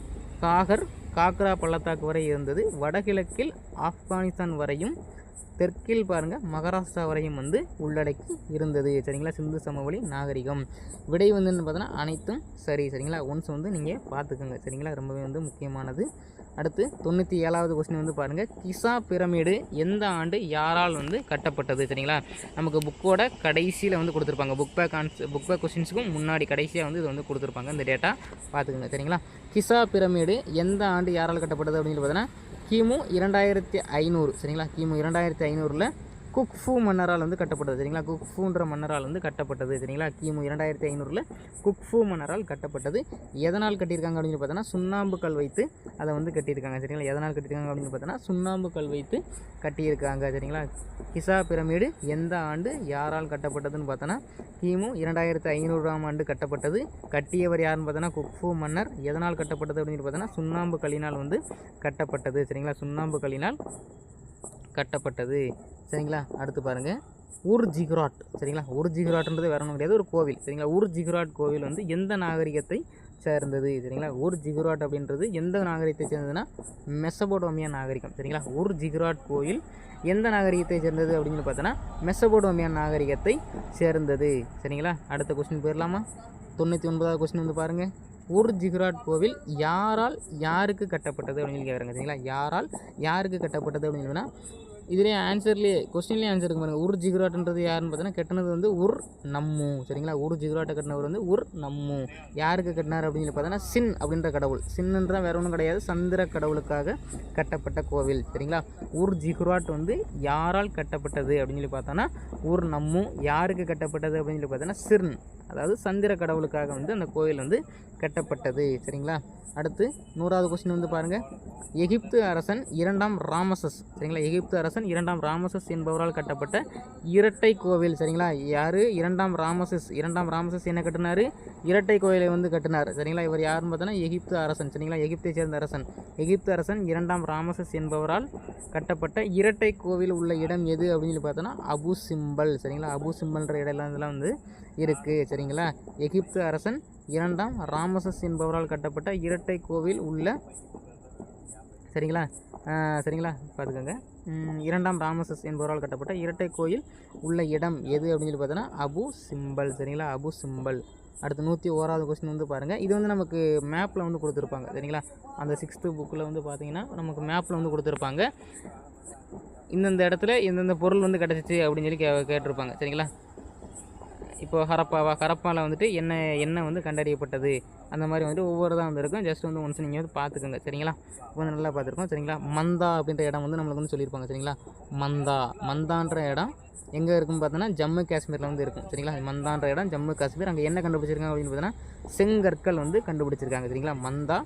காக்ரா பள்ளத்தாக்கு வரை இருந்தது, வடகிழக்கில் ஆப்கானிஸ்தான் வரையும், தெற்கில் பாருங்கள் மகாராஷ்டிரா வரையும் வந்து உள்ளடக்கி இருந்தது சரிங்களா சிந்து சமவெளி நாகரிகம். விடை வந்துன்னு பார்த்தோன்னா அனைத்தும் சரி சரிங்களா. ஒன்ஸ் வந்து நீங்கள் பார்த்துக்கோங்க சரிங்களா, ரொம்பவே வந்து முக்கியமானது. அடுத்து 97வது கொஸ்டின் வந்து பாருங்கள், கிசா பிரமிடு எந்த ஆண்டு யாரால் வந்து கட்டப்பட்டது சரிங்களா. நமக்கு புக்கோட கடைசியில் வந்து கொடுத்துருப்பாங்க, புக் பேக் கொஸ்டின்ஸுக்கும் முன்னாடி கடைசியாக வந்து இது வந்து கொடுத்துருப்பாங்க, இந்த டேட்டா பார்த்துக்கோங்க சரிங்களா. கிசா பிரமிடு எந்த ஆண்டு யாரால் கட்டப்பட்டது அப்படின்னு பார்த்தோன்னா கிமு 2500 சரிங்களா, கிமு 2500 குக்ஃபு மன்னரால் வந்து கட்டப்பட்டது சரிங்களா, குக்ஃபுன்ற மன்னரால் வந்து கட்டப்பட்டது சரிங்களா, கிமு 2500 குக்ஃபு மன்னரால் கட்டப்பட்டது. எதனால் கட்டியிருக்காங்க அப்படின்னு பார்த்தோன்னா சுண்ணாம்பு கல் வைத்து அதை வந்து கட்டியிருக்காங்க சரிங்களா. எதனால் கட்டியிருக்காங்க அப்படின்னு பார்த்தோன்னா சுண்ணாம்பு கல் வைத்து கட்டியிருக்காங்க சரிங்களா. கிசா பிரமிடு எந்த ஆண்டு யாரால் கட்டப்பட்டதுன்னு பார்த்தோன்னா கிமு 2500ஆம் ஆண்டு கட்டப்பட்டது. கட்டியவர் யாருன்னு பார்த்தோன்னா குக்ஃபு மன்னர். எதனால் கட்டப்பட்டது அப்படின்னு பார்த்தோன்னா சுண்ணாம்பு கல்லினால் வந்து கட்டப்பட்டது சரிங்களா, சுண்ணாம்பு கல்லினால் கட்டப்பட்டது சரிங்களா. அடுத்து பாருங்கள் உர்ஜிகுராட் சரிங்களா, உர்ஜிகுராட்ன்றது வேற ஒன்றும் கிடையாது, ஒரு கோவில் சரிங்களா. உர்ஜிகுராட் கோவில் வந்து எந்த நாகரிகத்தை சேர்ந்தது சரிங்களா. உர்ஜிகுராட் அப்படின்றது எந்த நாகரிகத்தை சேர்ந்ததுன்னா மெசபடோமியா நாகரிகம் சரிங்களா. உர்ஜிகுராட் கோயில் எந்த நாகரிகத்தை சேர்ந்தது அப்படின்னு பார்த்தோன்னா மெசபடோமியா நாகரிகத்தை சேர்ந்தது சரிங்களா. அடுத்த கொஸ்டின் போயிடலாமா. 99வது கொஸ்டின் வந்து பாருங்கள், உர்ஜிகுராட் கோவில் யாருக்கு கட்டப்பட்டது அப்படின்னு கேட்குறாங்க சரிங்களா. யாருக்கு கட்டப்பட்டது அப்படின்னு சொன்னால் இதிலே ஆன்சர்லேயே கொஸ்டின்லேயே ஆன்சர் இருக்கு பாருங்கள். உர்ஜிகுராட்ன்றது யாருன்னு பார்த்தோன்னா கட்டினது வந்து உர் நம்மு சரிங்களா. உர்ஜிகுராட்டை கட்டினவர் வந்து உர் நம்மு. யாருக்கு கட்டினார் அப்படின்னு சொல்லி பார்த்தோன்னா சின் அப்படின்ற கடவுள், சின்னுன்ற வேற ஒன்றும் கிடையாது, சந்திர கடவுளுக்காக கட்டப்பட்ட கோவில் சரிங்களா. உர்ஜிகுராட் வந்து யாரால் கட்டப்பட்டது அப்படின்னு சொல்லி பார்த்தோன்னா உர் நம்மு. யாருக்கு கட்டப்பட்டது அப்படின்னு சொல்லி பார்த்தோன்னா சிர்ன், அதாவது சந்திர கடவுளுக்காக வந்து அந்த கோவில் வந்து கட்டப்பட்டது சரிங்களா. அடுத்து 100வது கொஸ்டின் வந்து பாருங்கள், எகிப்து அரசன் 2ஆம் ராமசஸ் சரிங்களா. எகிப்து அரசன் 2ஆம் ராமசஸ் என்பவரால் கட்டப்பட்ட இரட்டை கோவில் சரிங்களா. யார் 2ஆம் ராமசஸ் என்ன கட்டினார், இரட்டை கோவிலை வந்து கட்டினார் சரிங்களா. இவர் யாருன்னு பார்த்தோன்னா எகிப்து அரசன் சரிங்களா, எகிப்தை சேர்ந்த அரசன். எகிப்து அரசன் 2ஆம் ராமசஸ் என்பவரால் கட்டப்பட்ட இரட்டை கோவில் உள்ள இடம் எது அப்படின்னு சொல்லி பார்த்தோன்னா அபு சிம்பல் சரிங்களா. அபு சிம்பல்ன்ற இடம்லாம் இதெல்லாம் வந்து இருக்குது சரிங்களா. எகிப்து அரசன் 2ஆம் ராமசஸ் என்பவரால் கட்டப்பட்ட இரட்டை கோவில் உள்ள சரிங்களா பார்த்துக்கோங்க. 2ஆம் ராமசஸ் என்பவரால் கட்டப்பட்ட இரட்டை கோயில் உள்ள இடம் எது அப்படின்னு சொல்லி பார்த்தோன்னா அபு சிம்பல் சரிங்களா, அபு சிம்பல். அடுத்து 101வது கொஸ்டின் வந்து பாருங்கள், இது வந்து நமக்கு மேப்பில் வந்து கொடுத்துருப்பாங்க சரிங்களா. அந்த 6th புக்கில் வந்து பார்த்தீங்கன்னா நமக்கு மேப்பில் வந்து கொடுத்துருப்பாங்க, இந்தந்த இடத்துல எந்தெந்த பொருள் வந்து கிடச்சிச்சு அப்படின்னு சொல்லி கேட்டிருப்பாங்க சரிங்களா. இப்போது ஹரப்பாவில் வந்துட்டு என்ன வந்து கண்டறியப்பட்டது அந்த மாதிரி வந்துட்டு ஒவ்வொரு தான் வந்து இருக்கும். ஜஸ்ட் வந்து ஒன்ஸ் நீங்கள் வந்து பார்த்துக்கோங்க சரிங்களா. கொஞ்சம் நல்லா பார்த்துருக்கோம் சரிங்களா. மந்தா அப்படின்ற இடம் வந்து நம்மளுக்கு வந்து சொல்லியிருப்பாங்க சரிங்களா. மந்தான்ற இடம் எங்கே இருக்குன்னு பார்த்தோன்னா ஜம்மு காஷ்மீரில் வந்து இருக்கும் சரிங்களா. மந்தான்ற இடம் ஜம்மு காஷ்மீர். அங்கே என்ன கண்டுபிடிச்சிருக்காங்க அப்படின்னு பார்த்தோன்னா செங்கற்கள் வந்து கண்டுபிடிச்சிருக்காங்க சரிங்களா. மந்தா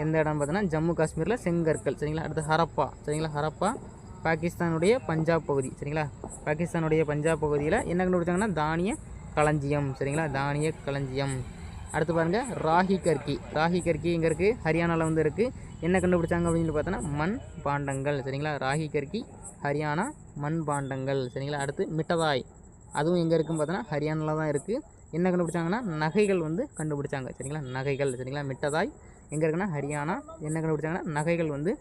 எந்த இடம் பார்த்தோன்னா ஜம்மு காஷ்மீரில் செங்கற்கள் சரிங்களா. அடுத்து ஹரப்பா சரிங்களா. ஹரப்பா பாகிஸ்தானுடைய பஞ்சாப் பகுதி சரிங்களா. பாகிஸ்தானுடைய பஞ்சாப் பகுதியில் என்ன கண்டுபிடிச்சாங்கன்னா தானிய களஞ்சியம் சரிங்களா, தானிய களஞ்சியம். அடுத்து பாருங்கள் ராகி கர்கி இங்கே இருக்குது, ஹரியானாவில் வந்து இருக்குது. என்ன கண்டுபிடிச்சாங்க அப்படின்னு சொல்லி பார்த்தோன்னா மண் பாண்டங்கள் சரிங்களா. ராகி கர்கி ஹரியானா மண் பாண்டங்கள் சரிங்களா. அடுத்து மிட்டதாய், அதுவும் எங்கே இருக்குன்னு பார்த்தோன்னா ஹரியானாவில் தான் இருக்குது. என்ன கண்டுபிடிச்சாங்கன்னா நகைகள் வந்து கண்டுபிடிச்சாங்க சரிங்களா, நகைகள் சரிங்களா. மிட்டதாய் எங்கே இருக்குன்னா ஹரியானா. என்ன கண்டுபிடிச்சாங்கன்னா நகைகள் வந்து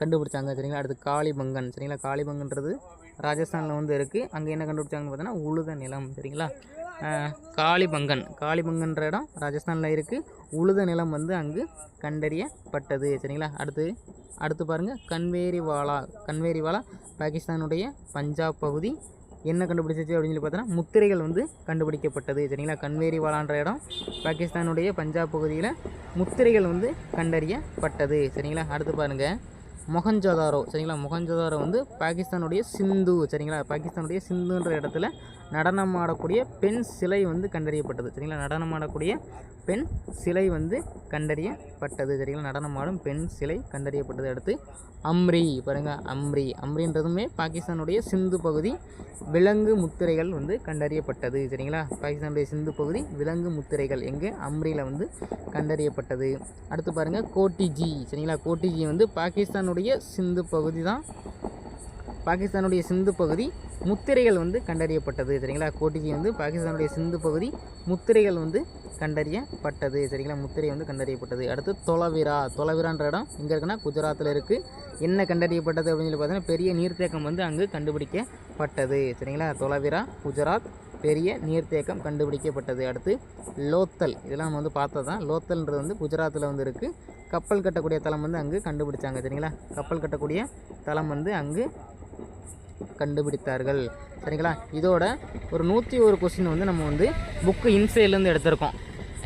கண்டுபிடிச்சாங்க சரிங்களா. அடுத்து காளிபங்கன் சரிங்களா. காளிபங்கன்றது ராஜஸ்தானில் வந்து இருக்குது. அங்கே என்ன கண்டுபிடிச்சாங்கன்னு பார்த்தோன்னா உழுத நிலம் சரிங்களா. காளிபங்கன்ற இடம் ராஜஸ்தானில் இருக்குது. உழுத நிலம் வந்து அங்கு கண்டறியப்பட்டது சரிங்களா. அடுத்து பாருங்கள் கன்வேரிவாலா பாகிஸ்தானுடைய பஞ்சாப் பகுதி. என்ன கண்டுபிடிச்சிச்சு அப்படின்னு சொல்லி பார்த்தோன்னா முத்திரைகள் வந்து கண்டுபிடிக்கப்பட்டது சரிங்களா. கன்வேரிவாலான்ற இடம் பாகிஸ்தானுடைய பஞ்சாப் பகுதியில் முத்திரைகள் வந்து கண்டறியப்பட்டது சரிங்களா. அடுத்து பாருங்கள் மொஹஞ்சதாரோ சரிங்களா. மொஹஞ்சதாரோ வந்து பாகிஸ்தானுடைய சிந்து சரிங்களா. பாகிஸ்தானுடைய சிந்துன்ற இடத்துல நடனம் ஆடக்கூடிய பெண் சிலை வந்து கண்டறியப்பட்டது சரிங்களா. நடனம் ஆடக்கூடிய பெண் சிலை வந்து கண்டறியப்பட்டது. சரிங்களா, நடனமாடும் பெண் சிலை கண்டறியப்பட்டது. அடுத்து அம்ரி பாருங்கள், அம்ரின்றதுமே பாகிஸ்தானுடைய சிந்து பகுதி விலங்கு முத்திரைகள் வந்து கண்டறியப்பட்டது. சரிங்களா, பாகிஸ்தானுடைய சிந்து பகுதி விலங்கு முத்திரைகள் எங்கே அம்ரியில் வந்து கண்டறியப்பட்டது. அடுத்து பாருங்கள் கோட்டிஜி. சரிங்களா, கோட்டிஜி வந்து பாகிஸ்தானுடைய சிந்து பகுதி தான், பாகிஸ்தானுடைய சிந்து பகுதி முத்திரைகள் வந்து கண்டறியப்பட்டது. சரிங்களா, கோட்டிஜி வந்து பாகிஸ்தானுடைய சிந்து பகுதி முத்திரைகள் வந்து கண்டறியப்பட்டது. சரிங்களா, முத்திரை வந்து கண்டறியப்பட்டது. அடுத்து தொலவிரான்ற இடம் எங்கே இருக்குன்னா குஜராத்தில் இருக்குது. என்ன கண்டறியப்பட்டது அப்படின்னு சொல்லி பார்த்தீங்கன்னா பெரிய நீர்த்தேக்கம் வந்து அங்கு கண்டுபிடிக்கப்பட்டது. சரிங்களா, தொலவிரா குஜராத், பெரிய நீர்த்தேக்கம் கண்டுபிடிக்கப்பட்டது. அடுத்து லோத்தல், இதெல்லாம் நம்ம வந்து பார்த்தது தான். லோத்தல்ன்றது வந்து குஜராத்தில் வந்து இருக்குது. கப்பல் கட்டக்கூடிய தளம் வந்து அங்கு கண்டுபிடிச்சாங்க. சரிங்களா, கப்பல் கட்டக்கூடிய தளம் வந்து அங்கு கண்டுபிடித்தார்கள். சரிங்களா, இதோட ஒரு 101 கொஸ்டின் வந்து நம்ம வந்து புக்கு இன்சைட்லேருந்து எடுத்திருக்கோம்.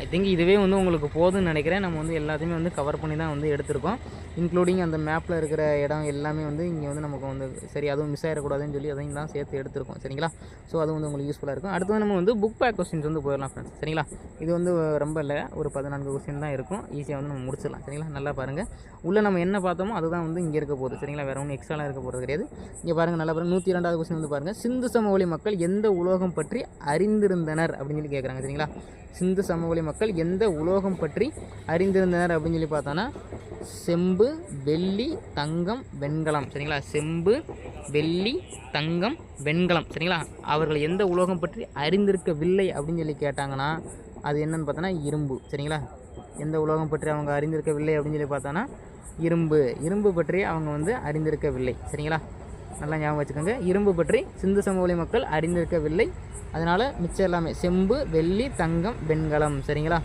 ஐ திங்க் இதுவே வந்து உங்களுக்கு போதும்னு நினைக்கிறேன். நம்ம வந்து எல்லாத்தையுமே வந்து கவர் பண்ணி தான் வந்து எடுத்திருக்கோம். இன்க்ளூடிங் அந்த மேப்பில் இருக்கிற இடம் எல்லாமே வந்து இங்கே வந்து நமக்கு வந்து சரி அதுவும் மிஸ் ஆகிடக்கூடாதுன்னு சொல்லி அதையும் தான் சேர்த்து எடுத்திருக்கோம். சரிங்களா, ஸோ அது வந்து உங்களுக்கு யூஸ்ஃபுல்லாக இருக்கும். அடுத்து நம்ம வந்து புக் பேக் கொஸ்டின்ஸ் வந்து போயிடலாம் ஃப்ரெண்ட்ஸ். சரிங்களா, இது வந்து ரொம்ப இல்லை, ஒரு 14 கொஸ்டின் தான் இருக்கும். ஈஸியாக வந்து நம்ம முடிச்சிடலாம். சரிங்களா, நல்லா பாருங்கள். உள்ளே நம்ம என்ன பார்த்தோமோ அதுதான் வந்து இங்கே இருக்க போகுது. சரிங்களா, வேறு ஒன்றும் எக்ஸ்ட்ராலாம் இருக்க போகிறது கிடையாது. இங்கே பாருங்கள், நல்லா பாருங்கள். 102வது கொஸ்டின் வந்து பாருங்கள், சிந்து சமவெளி மக்கள் எந்த உலோகம் பற்றி அறிந்திருந்தனர் அப்படின்னு சொல்லி கேட்குறாங்க. சரிங்களா, சிந்து சமவெளி மக்கள் எந்த உலோகம் பற்றி அறிந்திருந்தனர் அப்படின்னு சொல்லி பார்த்தோன்னா செம்பு, வெள்ளி, தங்கம், வெண்கலம். சரிங்களா, செம்பு, வெள்ளி, தங்கம், வெண்கலம். சரிங்களா, அவர்கள் எந்த உலோகம் பற்றி அறிந்திருக்கவில்லை அப்படின்னு சொல்லி கேட்டாங்கன்னா அது என்னன்னு பார்த்தோன்னா இரும்பு. சரிங்களா, எந்த உலோகம் பற்றி அவங்க அறிந்திருக்கவில்லை அப்படின்னு சொல்லி பார்த்தோன்னா இரும்பு பற்றி அவங்க வந்து அறிந்திருக்கவில்லை. சரிங்களா, நல்லா ஞாபகம் வச்சுக்கோங்க. இரும்பு பற்றி சிந்து சமவெளி மக்கள் அறிந்திருக்கவில்லை. அதனால் மிச்சம் எல்லாமே செம்பு, வெள்ளி, தங்கம், வெண்கலம். சரிங்களா,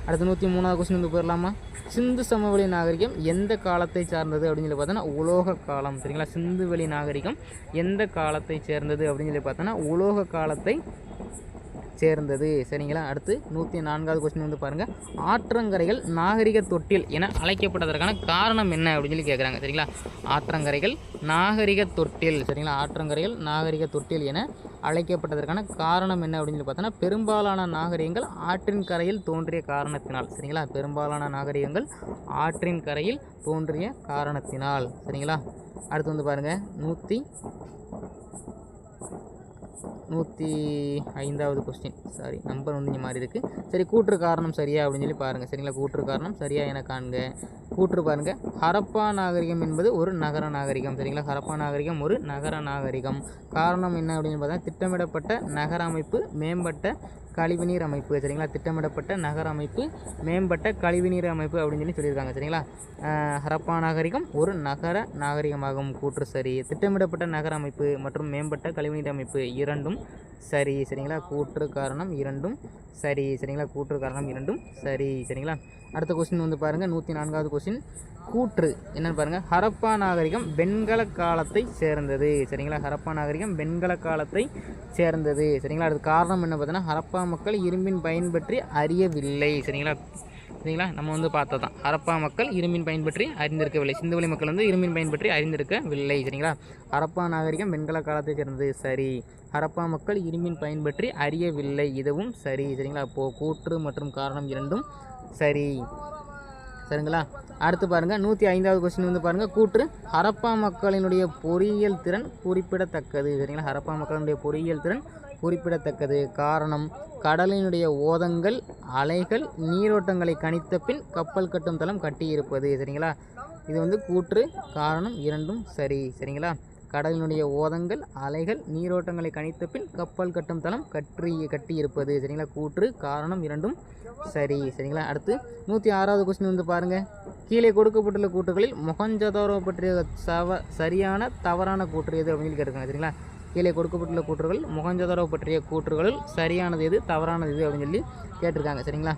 அடுத்து 103வது கொஸ்டின் வந்து போயிடலாமா. சிந்து சமவெளி நாகரிகம் எந்த காலத்தை சார்ந்தது அப்படின்னு சொல்லி பார்த்தோன்னா உலோக காலம். சரிங்களா, சிந்து வெளி நாகரிகம் எந்த காலத்தை சேர்ந்தது அப்படின்னு சொல்லி பார்த்தோன்னா உலோக காலத்தை சேர்ந்தது. சரிங்களா, அடுத்து 104வது கொஸ்டின் வந்து பாருங்கள், ஆற்றங்கரைகள் நாகரிக தொட்டில் என அழைக்கப்பட்டதற்கான காரணம் என்ன அப்படின்னு சொல்லி கேட்குறாங்க. சரிங்களா, ஆற்றங்கரைகள் நாகரிக தொட்டில். சரிங்களா, ஆற்றங்கரைகள் நாகரிக தொட்டில் என அழைக்கப்பட்டதற்கான காரணம் என்ன அப்படின்னு சொல்லி பார்த்தோன்னா பெரும்பாலான நாகரிகங்கள் ஆற்றின் கரையில் தோன்றிய காரணத்தினால். சரிங்களா, பெரும்பாலான நாகரிகங்கள் ஆற்றின் கரையில் தோன்றிய காரணத்தினால். சரிங்களா, அடுத்து வந்து பாருங்கள் 105வது கொஸ்டின். சாரி, நம்பர் வந்து இங்கே மாறி இருக்குது. சரி, கூற்று காரணம் சரியா அப்படின்னு சொல்லி பாருங்கள். சரிங்களா, கூற்று காரணம் சரியா என காண்க. கூற்று பாருங்கள், ஹரப்பா நாகரிகம் என்பது ஒரு நகர நாகரிகம். சரிங்களா, ஹரப்பா நாகரிகம் ஒரு நகர நாகரிகம். காரணம் என்ன அப்படின்னு பார்த்தா திட்டமிடப்பட்ட நகர அமைப்பு, மேம்பட்ட கழிவுநீர் அமைப்பு. சரிங்களா, திட்டமிடப்பட்ட நகர அமைப்பு, மேம்பட்ட கழிவுநீர் அமைப்பு அப்படின்னு சொல்லியிருக்காங்க. சரிங்களா, ஹரப்பா நாகரிகம் ஒரு நகர நாகரிகமாகும். கூற்று சரி. திட்டமிடப்பட்ட நகர அமைப்பு மற்றும் மேம்பட்ட கழிவுநீர் அமைப்பு இரண்டும் சரி. சரிங்களா, கூற்று காரணம் இரண்டும் சரி. சரிங்களா, கூற்று காரணம் இரண்டும் சரி. சரிங்களா, அடுத்த கொஸ்டின் வந்து பாருங்கள் 104வது கொஸ்டின். கூற்று என்னென்னு பாருங்கள், ஹரப்பா நாகரிகம் வெண்கல காலத்தை சேர்ந்தது. சரிங்களா, ஹரப்பா நாகரிகம் வெண்கல காலத்தை சேர்ந்தது. சரிங்களா, அதுக்கு காரணம் என்ன பார்த்தோன்னா ஹரப்பா மக்கள் இரும்பின் பயன் பற்றி அறியவில்லை. சரிங்களா, நம்ம வந்து பார்த்தது தான், ஹரப்பா மக்கள் இரும்பின் பயன் பற்றி அறிந்திருக்கவில்லை. சிந்துவெளி மக்கள் வந்து இரும்பின் பயன் பற்றி அறிந்திருக்கவில்லை. சரிங்களா, ஹரப்பா நாகரிகம் வெண்கல காலத்தை சேர்ந்தது சரி. ஹரப்பா மக்கள் இரும்பின் பயன் பற்றி அறியவில்லை, இதுவும் சரி. சரிங்களா, அப்போது கூற்று மற்றும் காரணம் இரண்டும் சரி. சரிங்களா, அடுத்து பாருங்கள் 105வது கொஸ்டின் வந்து பாருங்கள், கூற்று ஹரப்பா மக்களினுடைய பொறியியல் திறன் குறிப்பிடத்தக்கது. சரிங்களா, ஹரப்பா மக்களினுடைய பொறியியல் திறன் குறிப்பிடத்தக்கது. காரணம் கடலினுடைய ஓதங்கள், அலைகள், நீரோட்டங்களை கணித்த பின் கப்பல் கட்டும் தளம் கட்டியிருப்பது. சரிங்களா, இது வந்து கூற்று காரணம் இரண்டும் சரி. சரிங்களா, கடலினுடைய ஓதங்கள், அலைகள், நீரோட்டங்களை கணித்த பின் கப்பல் கட்டும் தளம் கட்டியிருப்பது. சரிங்களா, கூற்று காரணம் இரண்டும் சரி. சரிங்களா, அடுத்து 106வது கொஸ்டின் வந்து பாருங்கள், கீழே கொடுக்கப்பட்டுள்ள கூற்றுகளில் மொஹஞ்சதாரோ பற்றிய சரியான தவறான கூற்று எது அப்படின்னு கேட்டிருக்காங்க. சரிங்களா, கீழே கொடுக்கப்பட்டுள்ள கூற்றுகள் மொஹஞ்சதாரோ பற்றிய கூற்றுகளில் சரியானது எது தவறானது எது அப்படின்னு சொல்லி கேட்டிருக்காங்க. சரிங்களா,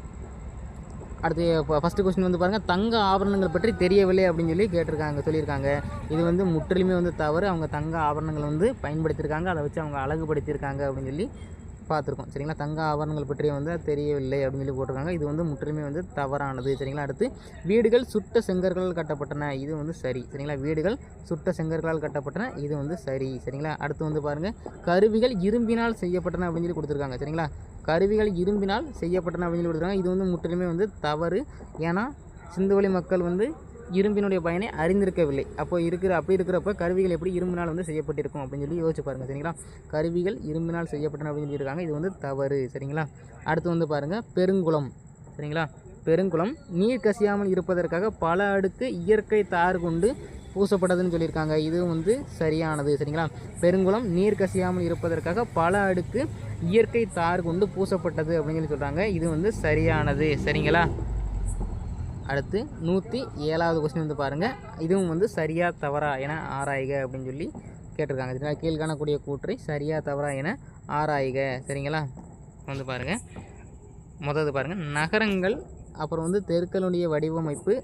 அடுத்து ஃபஸ்ட்டு கொஸ்டின் வந்து பாருங்கள், தங்க ஆபரணங்கள் பற்றி தெரியவில்லை அப்படின்னு சொல்லி சொல்லியிருக்காங்க. இது வந்து முற்றிலுமே வந்து தவறு. அவங்க தங்க ஆபரணங்கள் வந்து பயன்படுத்தியிருக்காங்க, அதை வச்சு அவங்க அழகுபடுத்தியிருக்காங்க அப்படின்னு சொல்லி பார்த்துருக்கோம். சரிங்களா, தங்க ஆபரணங்கள் பற்றி வந்து தெரியவில்லை அப்படின்னு சொல்லி போட்டிருக்காங்க. இது வந்து முற்றிலுமே வந்து தவறானது. சரிங்களா, அடுத்து வீடுகள் சுட்ட செங்கற்களால் கட்டப்பட்டன, இது வந்து சரி. சரிங்களா, வீடுகள் சுட்ட செங்கற்களால் கட்டப்பட்டன, இது வந்து சரி. சரிங்களா, அடுத்து வந்து பாருங்கள், கருவிகள் இரும்பினால் செய்யப்பட்டன அப்படின்னு சொல்லி கொடுத்துருக்காங்க. சரிங்களா, கருவிகள் இரும்பினால் செய்யப்பட்டன அப்படின்னு சொல்லி கொடுத்துருக்காங்க. இது வந்து முற்றிலுமே வந்து தவறு. ஏன்னா சிந்துவெளி மக்கள் வந்து இரும்பினுடைய பயனை அறிந்திருக்கவில்லை. அப்படி இருக்கிறப்ப கருவிகள் எப்படி இரும்பினால் வந்து செய்யப்பட்டிருக்கும் அப்படின்னு சொல்லி யோசிச்சு பாருங்கள். சரிங்களா, கருவிகள் இரும்பினால் செய்யப்பட்டன அப்படின்னு சொல்லியிருக்காங்க. இது வந்து தவறு. சரிங்களா, அடுத்து வந்து பாருங்கள் பெருங்குளம். சரிங்களா, பெருங்குளம் நீர் கசியாமல் இருப்பதற்காக பல அடுக்கு இயற்கை தார் கொண்டு பூசப்பட்டதுன்னு சொல்லியிருக்காங்க. இது வந்து சரியானது. சரிங்களா, பெருங்குளம் நீர் கசியாமல் இருப்பதற்காக பல அடுக்கு இயற்கை தார் கொண்டு பூசப்பட்டது அப்படின்னு சொல்லி சொல்கிறாங்க. இது வந்து சரியானது. சரிங்களா, அடுத்து 107வது கொஸ்டின் வந்து பாருங்கள். இதுவும் வந்து சரியா தவறா என ஆராய்க அப்படின்னு சொல்லி கேட்டிருக்காங்க. சரிங்களா, கீழ்காணக்கூடிய கூற்றை சரியா தவறா என ஆராய்க. சரிங்களா, வந்து பாருங்கள். முதல்ல பாருங்கள், நகரங்கள் அப்புறம் வந்து தெருக்களுடைய வடிவமைப்பு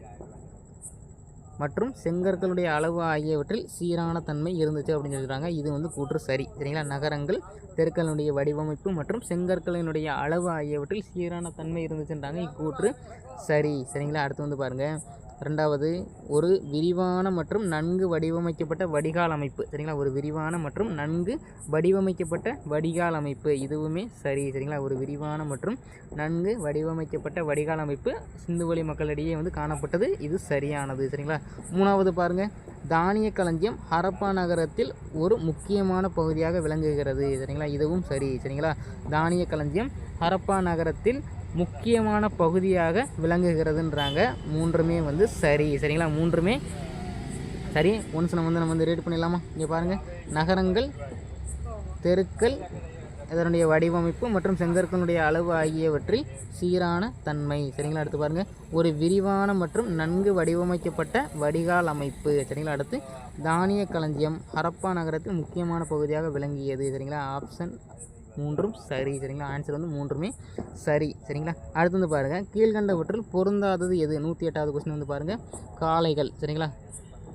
மற்றும் செங்கற்களுடைய அளவு ஆகியவற்றில் சீரான தன்மை இருந்துச்சு அப்படின்னு சொல்லியிருக்காங்க. இது வந்து கூற்று சரி. சரிங்களா, நகரங்கள் தெருக்களுடைய வடிவமைப்பு மற்றும் செங்கற்களினுடைய அளவு ஆகியவற்றில் சீரான தன்மை இருந்துச்சுன்றாங்க. இக்கூற்று சரி. சரிங்களா, அடுத்து வந்து பாருங்கள். ரெண்டாவது, ஒரு விரிவான மற்றும் நன்கு வடிவமைக்கப்பட்ட வடிகால் அமைப்பு. சரிங்களா, ஒரு விரிவான மற்றும் நன்கு வடிவமைக்கப்பட்ட வடிகால் அமைப்பு. இதுவுமே சரி. சரிங்களா, ஒரு விரிவான மற்றும் நன்கு வடிவமைக்கப்பட்ட வடிகால் அமைப்பு சிந்துவெளி மக்களிடையே வந்து காணப்பட்டது. இது சரியானது. சரிங்களா, மூணாவது பாருங்கள். தானிய களஞ்சியம் ஹரப்பா நகரத்தில் ஒரு முக்கியமான பகுதியாக விளங்குகிறது. சரிங்களா, இதுவும் சரி. சரிங்களா, தானிய களஞ்சியம் ஹரப்பா நகரத்தில் முக்கியமான பகுதியாக விளங்குகிறதுன்றாங்க. மூன்றுமே வந்து சரி. சரிங்களா, மூன்றுமே சரி. ஒன்ஸ் நம்ம வந்து ரீட் பண்ணிடலாமா? இங்கே பாருங்கள், நகரங்கள் தெருக்கள் இதனுடைய வடிவமைப்பு மற்றும் செங்கற்களுடைய அளவு ஆகியவற்றில் சீரான தன்மை. சரிங்களா, அடுத்து பாருங்கள், ஒரு விரிவான மற்றும் நன்கு வடிவமைக்கப்பட்ட வடிகால் அமைப்பு. சரிங்களா, அடுத்து தானிய களஞ்சியம் ஹரப்பா நகரத்தில் முக்கியமான பகுதியாக விளங்கியது. சரிங்களா, ஆப்ஷன் மூன்றும் சரி. சரிங்களா, ஆன்சர் வந்து மூன்றுமே சரி. சரிங்களா, அடுத்து வந்து பாருங்கள், கீழ்கண்டவற்றில் பொருந்தாதது எது? 108வது கொஸ்டின் வந்து பாருங்கள், காளைகள். சரிங்களா,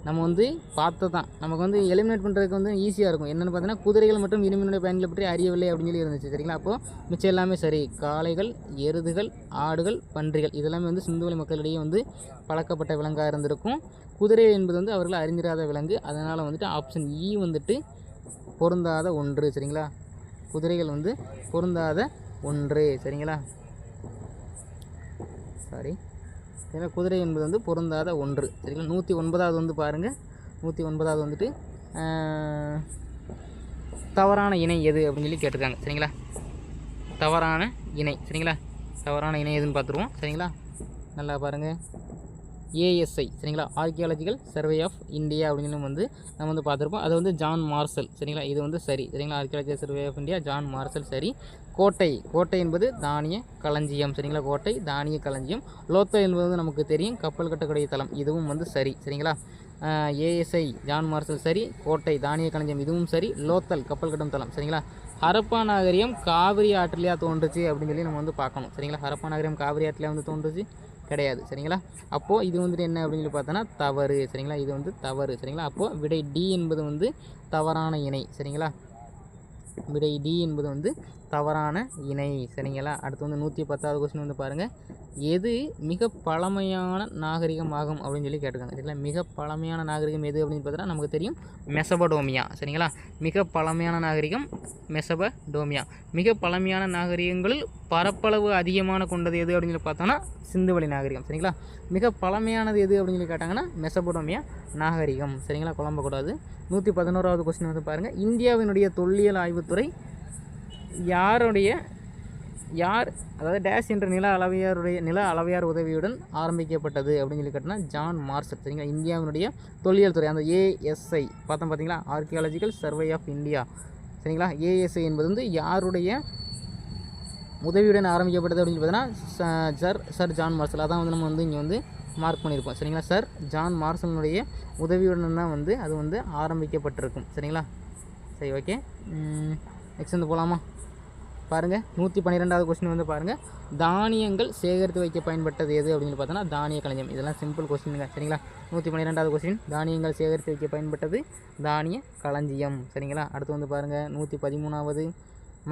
நம்ம வந்து பார்த்ததான் நமக்கு வந்து எலிமினேட் பண்ணுறதுக்கு வந்து ஈஸியாக இருக்கும். என்னென்னு பார்த்தீங்கன்னா, குதிரைகள் மற்றும் இரும்பினுடைய பயன்களை பற்றி அறியவில்லை அப்படின்னு சொல்லி இருந்துச்சு. சரிங்களா, அப்போது மிச்சம் எல்லாமே சரி. காளைகள், எருதுகள், ஆடுகள், பன்றிகள் இதெல்லாமே வந்து சிந்துவெளி மக்களிடையே வந்து பழக்கப்பட்ட விலங்காக இருந்திருக்கும். குதிரை என்பது வந்து அவர்கள் அறிந்திராத விலங்கு. அதனால் வந்துட்டு ஆப்ஷன் இ வந்துட்டு பொருந்தாத ஒன்று. சரிங்களா, குதிரைகள் வந்து பொருந்தாத ஒன்று. சரிங்களா, சாரி, சரிங்களா, குதிரை என்பது வந்து பொருந்தாத ஒன்று. சரிங்களா, 109வது வந்து பாருங்கள். 109வது வந்துட்டு தவறான இணை எது அப்படின்னு சொல்லி கேட்டிருக்காங்க. சரிங்களா, தவறான இணை. சரிங்களா, தவறான இணை எதுன்னு பார்த்துருவோம். சரிங்களா, நல்லா பாருங்கள், ஏஎஸ்ஐ. சரிங்களா, ஆர்கியாலஜிக்கல் சர்வே ஆஃப் இந்தியா அப்படின்னு வந்து நம்ம வந்து பார்த்துருப்போம். அது வந்து ஜான் மார்சல். சரிங்களா, இது வந்து சரி. சரிங்களா, archaeological survey of India John Marshall சரி. கோட்டை, கோட்டை என்பது தானிய களஞ்சியம். சரிங்களா, கோட்டை தானிய களஞ்சியம். லோத்தோ என்பது வந்து நமக்கு தெரியும், கப்பல் கட்டக்கூடிய தளம். இதுவும் வந்து சரி. சரிங்களா, ஏஎஸ்ஐ ஜான் மார்சல் சரி. கோட்டை தானிய களஞ்சியம் இதுவும் சரி. லோத்தல் கப்பல் கட்டும் தளம். சரிங்களா, ஹரப்பா நாகரிகம் காவிரி ஆற்றிலையா தோன்றுச்சு அப்படின்னு சொல்லி நம்ம வந்து பார்க்கணும். சரிங்களா, ஹரப்பா நாகரிகம் காவிரி ஆற்றிலையா வந்து தோன்றுச்சு கிடையாது. சரிங்களா, அப்போது இது வந்துட்டு என்ன அப்படின்னு சொல்லி பார்த்தோன்னா தவறு. சரிங்களா, இது வந்து தவறு. சரிங்களா, அப்போது விடை டி என்பது வந்து தவறான இணை. சரிங்களா, விடை டி என்பது வந்து தவறான இணை. சரிங்களா, அடுத்து வந்து 110வது கொஸ்டின் வந்து பாருங்கள், எது மிக பழமையான நாகரிகம் ஆகும் அப்படின்னு சொல்லி கேட்டிருக்காங்க. சரிங்களா, மிக பழமையான நாகரிகம் எது அப்படின்னு பார்த்தோன்னா நமக்கு தெரியும், மெசபடோமியா. சரிங்களா, மிக பழமையான நாகரிகம் மெசபடோமியா. மிக பழமையான நாகரிகங்களில் பரப்பளவு அதிகமான கொண்டது எது அப்படின்னு சொல்லி பார்த்தோன்னா சிந்துவெளி நாகரிகம். சரிங்களா, மிக பழமையானது எது அப்படின்னு சொல்லி கேட்டாங்கன்னா மெசபடோமியா நாகரிகம். சரிங்களா, குழம்பக்கூடாது. 111வது கொஸ்டின் வந்து பாருங்கள், இந்தியாவினுடைய தொல்லியல் ஆய்வுத்துறை யார் அதாவது டேஷ் என்ற நில அளவையார் உதவியுடன் ஆரம்பிக்கப்பட்டது அப்படின்னு சொல்லி கேட்டோம்னா ஜான் மார்சல். சரிங்களா, இந்தியாவினுடைய தொல்லியல் துறை அந்த ஏஎஸ்ஐ பார்த்தோம் பார்த்தீங்களா, ஆர்கியாலஜிக்கல் சர்வே ஆஃப் இந்தியா. சரிங்களா, ஏஎஸ்ஐ என்பது வந்து யாருடைய உதவியுடன் ஆரம்பிக்கப்பட்டது அப்படின்னு பார்த்தீங்கன்னா சர் ஜான் மார்சல். அதான் வந்து நம்ம வந்து இங்கே வந்து மார்க் பண்ணியிருப்போம். சரிங்களா, சர் ஜான் மார்சலினுடைய உதவியுடன் தான் வந்து அது வந்து ஆரம்பிக்கப்பட்டிருக்கும். சரிங்களா, சரி, ஓகே. நெக்ஸ்ட் வந்து போகலாமா? பாருங்கள், 112வது கொஸ்டின் வந்து பாருங்கள், தானியங்கள் சேகரித்து வைக்க பயன்பட்டது எது அப்படின்னு பார்த்தோன்னா தானிய களஞ்சியம். இதெல்லாம் சிம்பிள் கொஸ்டினுங்க. சரிங்களா, 112வது கொஸ்டின், தானியங்கள் சேகரித்து வைக்க பயன்பட்டது தானிய களஞ்சியம். சரிங்களா, அடுத்து வந்து பாருங்கள் 113வது,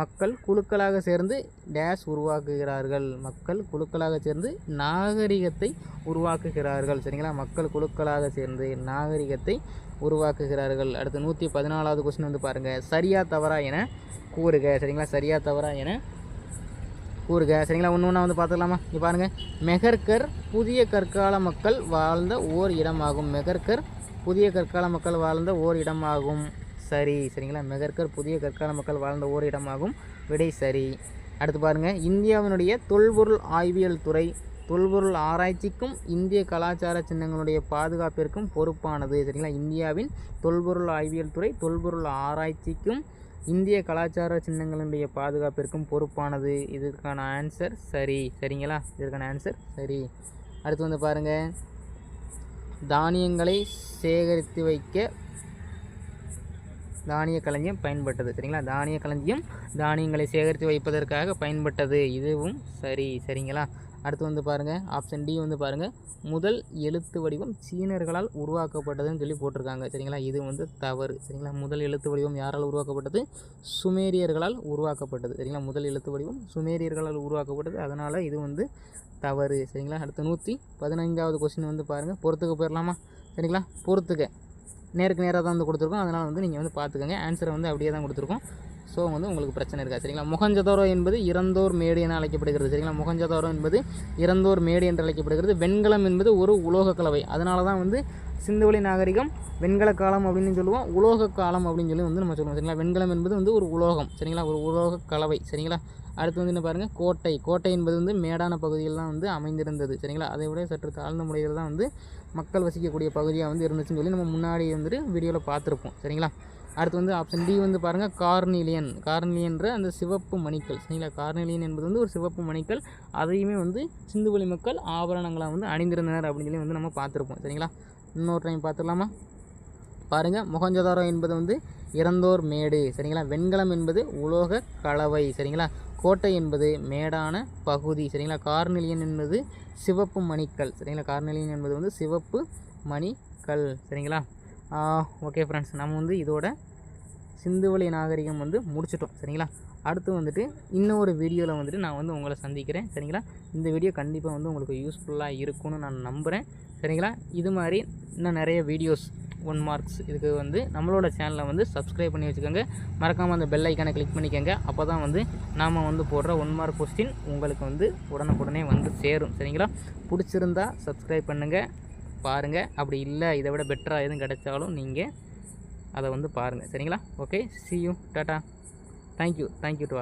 மக்கள் குழுக்களாக சேர்ந்து டேஷ் உருவாக்குகிறார்கள். மக்கள் குழுக்களாக சேர்ந்து நாகரிகத்தை உருவாக்குகிறார்கள். சரிங்களா, மக்கள் குழுக்களாக சேர்ந்து நாகரிகத்தை உருவாக்குகிறார்கள். அடுத்து 114வது கொஸ்டின் வந்து பாருங்கள், சரியா தவறா என கூறுக. சரிங்களா, சரியா தவறா என கூறுக. சரிங்களா, ஒன்று ஒன்றா வந்து பார்த்துக்கலாமா? இங்கே பாருங்கள், மெஹர்கர் புதிய கற்கால மக்கள் வாழ்ந்த ஓர் இடமாகும். மெஹர்கர் புதிய கற்கால மக்கள் வாழ்ந்த ஓர் இடமாகும். சரி. சரிங்களா, மெஹர்கர் புதிய கற்கால மக்கள் வாழ்ந்த ஓர் இடமாகும். விடை சரி. அடுத்து பாருங்கள், இந்தியாவினுடைய தொல்பொருள் ஆய்வியல் துறை தொல்பொருள் ஆராய்ச்சிக்கும் இந்திய கலாச்சார சின்னங்களுடைய பாதுகாப்பிற்கும் பொறுப்பானது. சரிங்களா, இந்தியாவின் தொல்பொருள் ஆய்வியல் துறை தொல்பொருள் ஆராய்ச்சிக்கும் இந்திய கலாச்சார சின்னங்களுடைய பாதுகாப்பிற்கும் பொறுப்பானது. இதற்கான ஆன்சர் சரி. சரிங்களா, இதற்கான ஆன்சர் சரி. அடுத்து வந்து பாருங்கள், தானியங்களை சேகரித்து வைக்க தானிய களஞ்சியம் பயன்பட்டது. சரிங்களா, தானிய களஞ்சியம் தானியங்களை சேகரித்து வைப்பதற்காக பயன்பட்டது. இதுவும் சரி. சரிங்களா, அடுத்து வந்து பாருங்கள், ஆப்ஷன் டி வந்து பாருங்கள், முதல் எழுத்து வடிவம் சீனர்களால் உருவாக்கப்பட்டதுன்னு சொல்லி போட்டிருக்காங்க. சரிங்களா, இது வந்து தவறு. சரிங்களா, முதல் எழுத்து வடிவம் யாரால் உருவாக்கப்பட்டது? சுமேரியர்களால் உருவாக்கப்பட்டது. சரிங்களா, முதல் எழுத்து வடிவம் சுமேரியர்களால் உருவாக்கப்பட்டது. அதனால் இது வந்து தவறு. சரிங்களா, அடுத்து 115வது கொஸ்டின் வந்து பாருங்கள், பொறுத்துக்க போயிடலாமா? சரிங்களா, பொறுத்துக்க நேருக்கு நேராக தான் வந்து கொடுத்துருக்கோம். அதனால் வந்து நீங்கள் வந்து பார்த்துக்கோங்க, ஆன்சரை வந்து அப்படியே தான் கொடுத்துருக்கோம். ஸோ வந்து உங்களுக்கு பிரச்சனை இருக்கா? சரிங்களா, மொஹஞ்சதாரோ என்பது இறந்தோர் மேடு என அழைக்கப்படுகிறது. சரிங்களா, மொஹஞ்சதாரோ என்பது இறந்தோர் மேடு என்று அழைக்கப்படுகிறது. வெண்கலம் என்பது ஒரு உலோக கலவை. அதனால தான் வந்து சிந்துவெளி நாகரிகம் வெண்கல காலம் அப்படின்னு சொல்லுவோம், உலோக காலம் அப்படின்னு சொல்லி வந்து நம்ம சொல்லுவோம். சரிங்களா, வெண்கலம் என்பது வந்து ஒரு உலோகம். சரிங்களா, ஒரு உலோக கலவை. சரிங்களா, அடுத்து வந்து என்ன பாருங்கள், கோட்டை. கோட்டை என்பது வந்து மேடான பகுதியில் தான் வந்து அமைந்திருந்தது. சரிங்களா, அதை விட சற்று தாழ்ந்த முறையில் தான் வந்து மக்கள் வசிக்கக்கூடிய பகுதியாக வந்து இருந்துச்சுன்னு சொல்லி நம்ம முன்னாடி வந்துட்டு வீடியோவில் பார்த்துருப்போம். சரிங்களா, அடுத்து வந்து ஆப்ஷன் டி வந்து பாருங்கள், கார்னிலியன். கார்னிலியன்ற அந்த சிவப்பு மணிக்கல். சரிங்களா, கார்னிலியன் என்பது வந்து ஒரு சிவப்பு மணிக்கல். அதையுமே வந்து சிந்துவெளி மக்கள் ஆபரணங்களாக வந்து அணிந்திருந்தனர் அப்படின்னு சொல்லி வந்து நம்ம பார்த்துருப்போம். சரிங்களா, இன்னொரு டைம் பார்த்துடலாமா? பாருங்கள், மொஹஞ்சதாரோ என்பது வந்து இறந்தோர் மேடு. சரிங்களா, வெண்கலம் என்பது உலோக கலவை. சரிங்களா, கோட்டை என்பது மேடான பகுதி. சரிங்களா, கார்னிலியன் என்பது சிவப்பு மணிக்கல். சரிங்களா, கார்னிலியன் என்பது வந்து சிவப்பு மணிக்கல். சரிங்களா, ஓகே ஃப்ரெண்ட்ஸ், நம்ம வந்து இதோட சிந்துவெளி நாகரிகம் வந்து முடிச்சிட்டோம். சரிங்களா, அடுத்து வந்துட்டு இன்னொரு வீடியோவில் வந்துட்டு நான் வந்து உங்களை சந்திக்கிறேன். சரிங்களா, இந்த வீடியோ கண்டிப்பாக வந்து உங்களுக்கு யூஸ்ஃபுல்லாக இருக்கும்னு நான் நம்புகிறேன். சரிங்களா, இது மாதிரி இன்னும் நிறைய வீடியோஸ் 1 மார்க்ஸ் இதுக்கு வந்து நம்மளோட சேனலை வந்து சப்ஸ்கிரைப் பண்ணி வச்சுக்கோங்க. மறக்காமல் அந்த பெல் ஐக்கானை கிளிக் பண்ணிக்கோங்க. அப்போ தான் வந்து நாம் வந்து போடுற 1 மார்க் கொஸ்டின் உங்களுக்கு வந்து உடனுக்குடனே வந்து சேரும். சரிங்களா, பிடிச்சிருந்தா சப்ஸ்கிரைப் பண்ணுங்கள், பாருங்கள். அப்படி இல்லை இதை விட பெட்டராக எதுவும் கிடைச்சாலும் நீங்கள் அதை வந்து பாருங்கள். சரிங்களா, okay, see you, tata, thank you to all.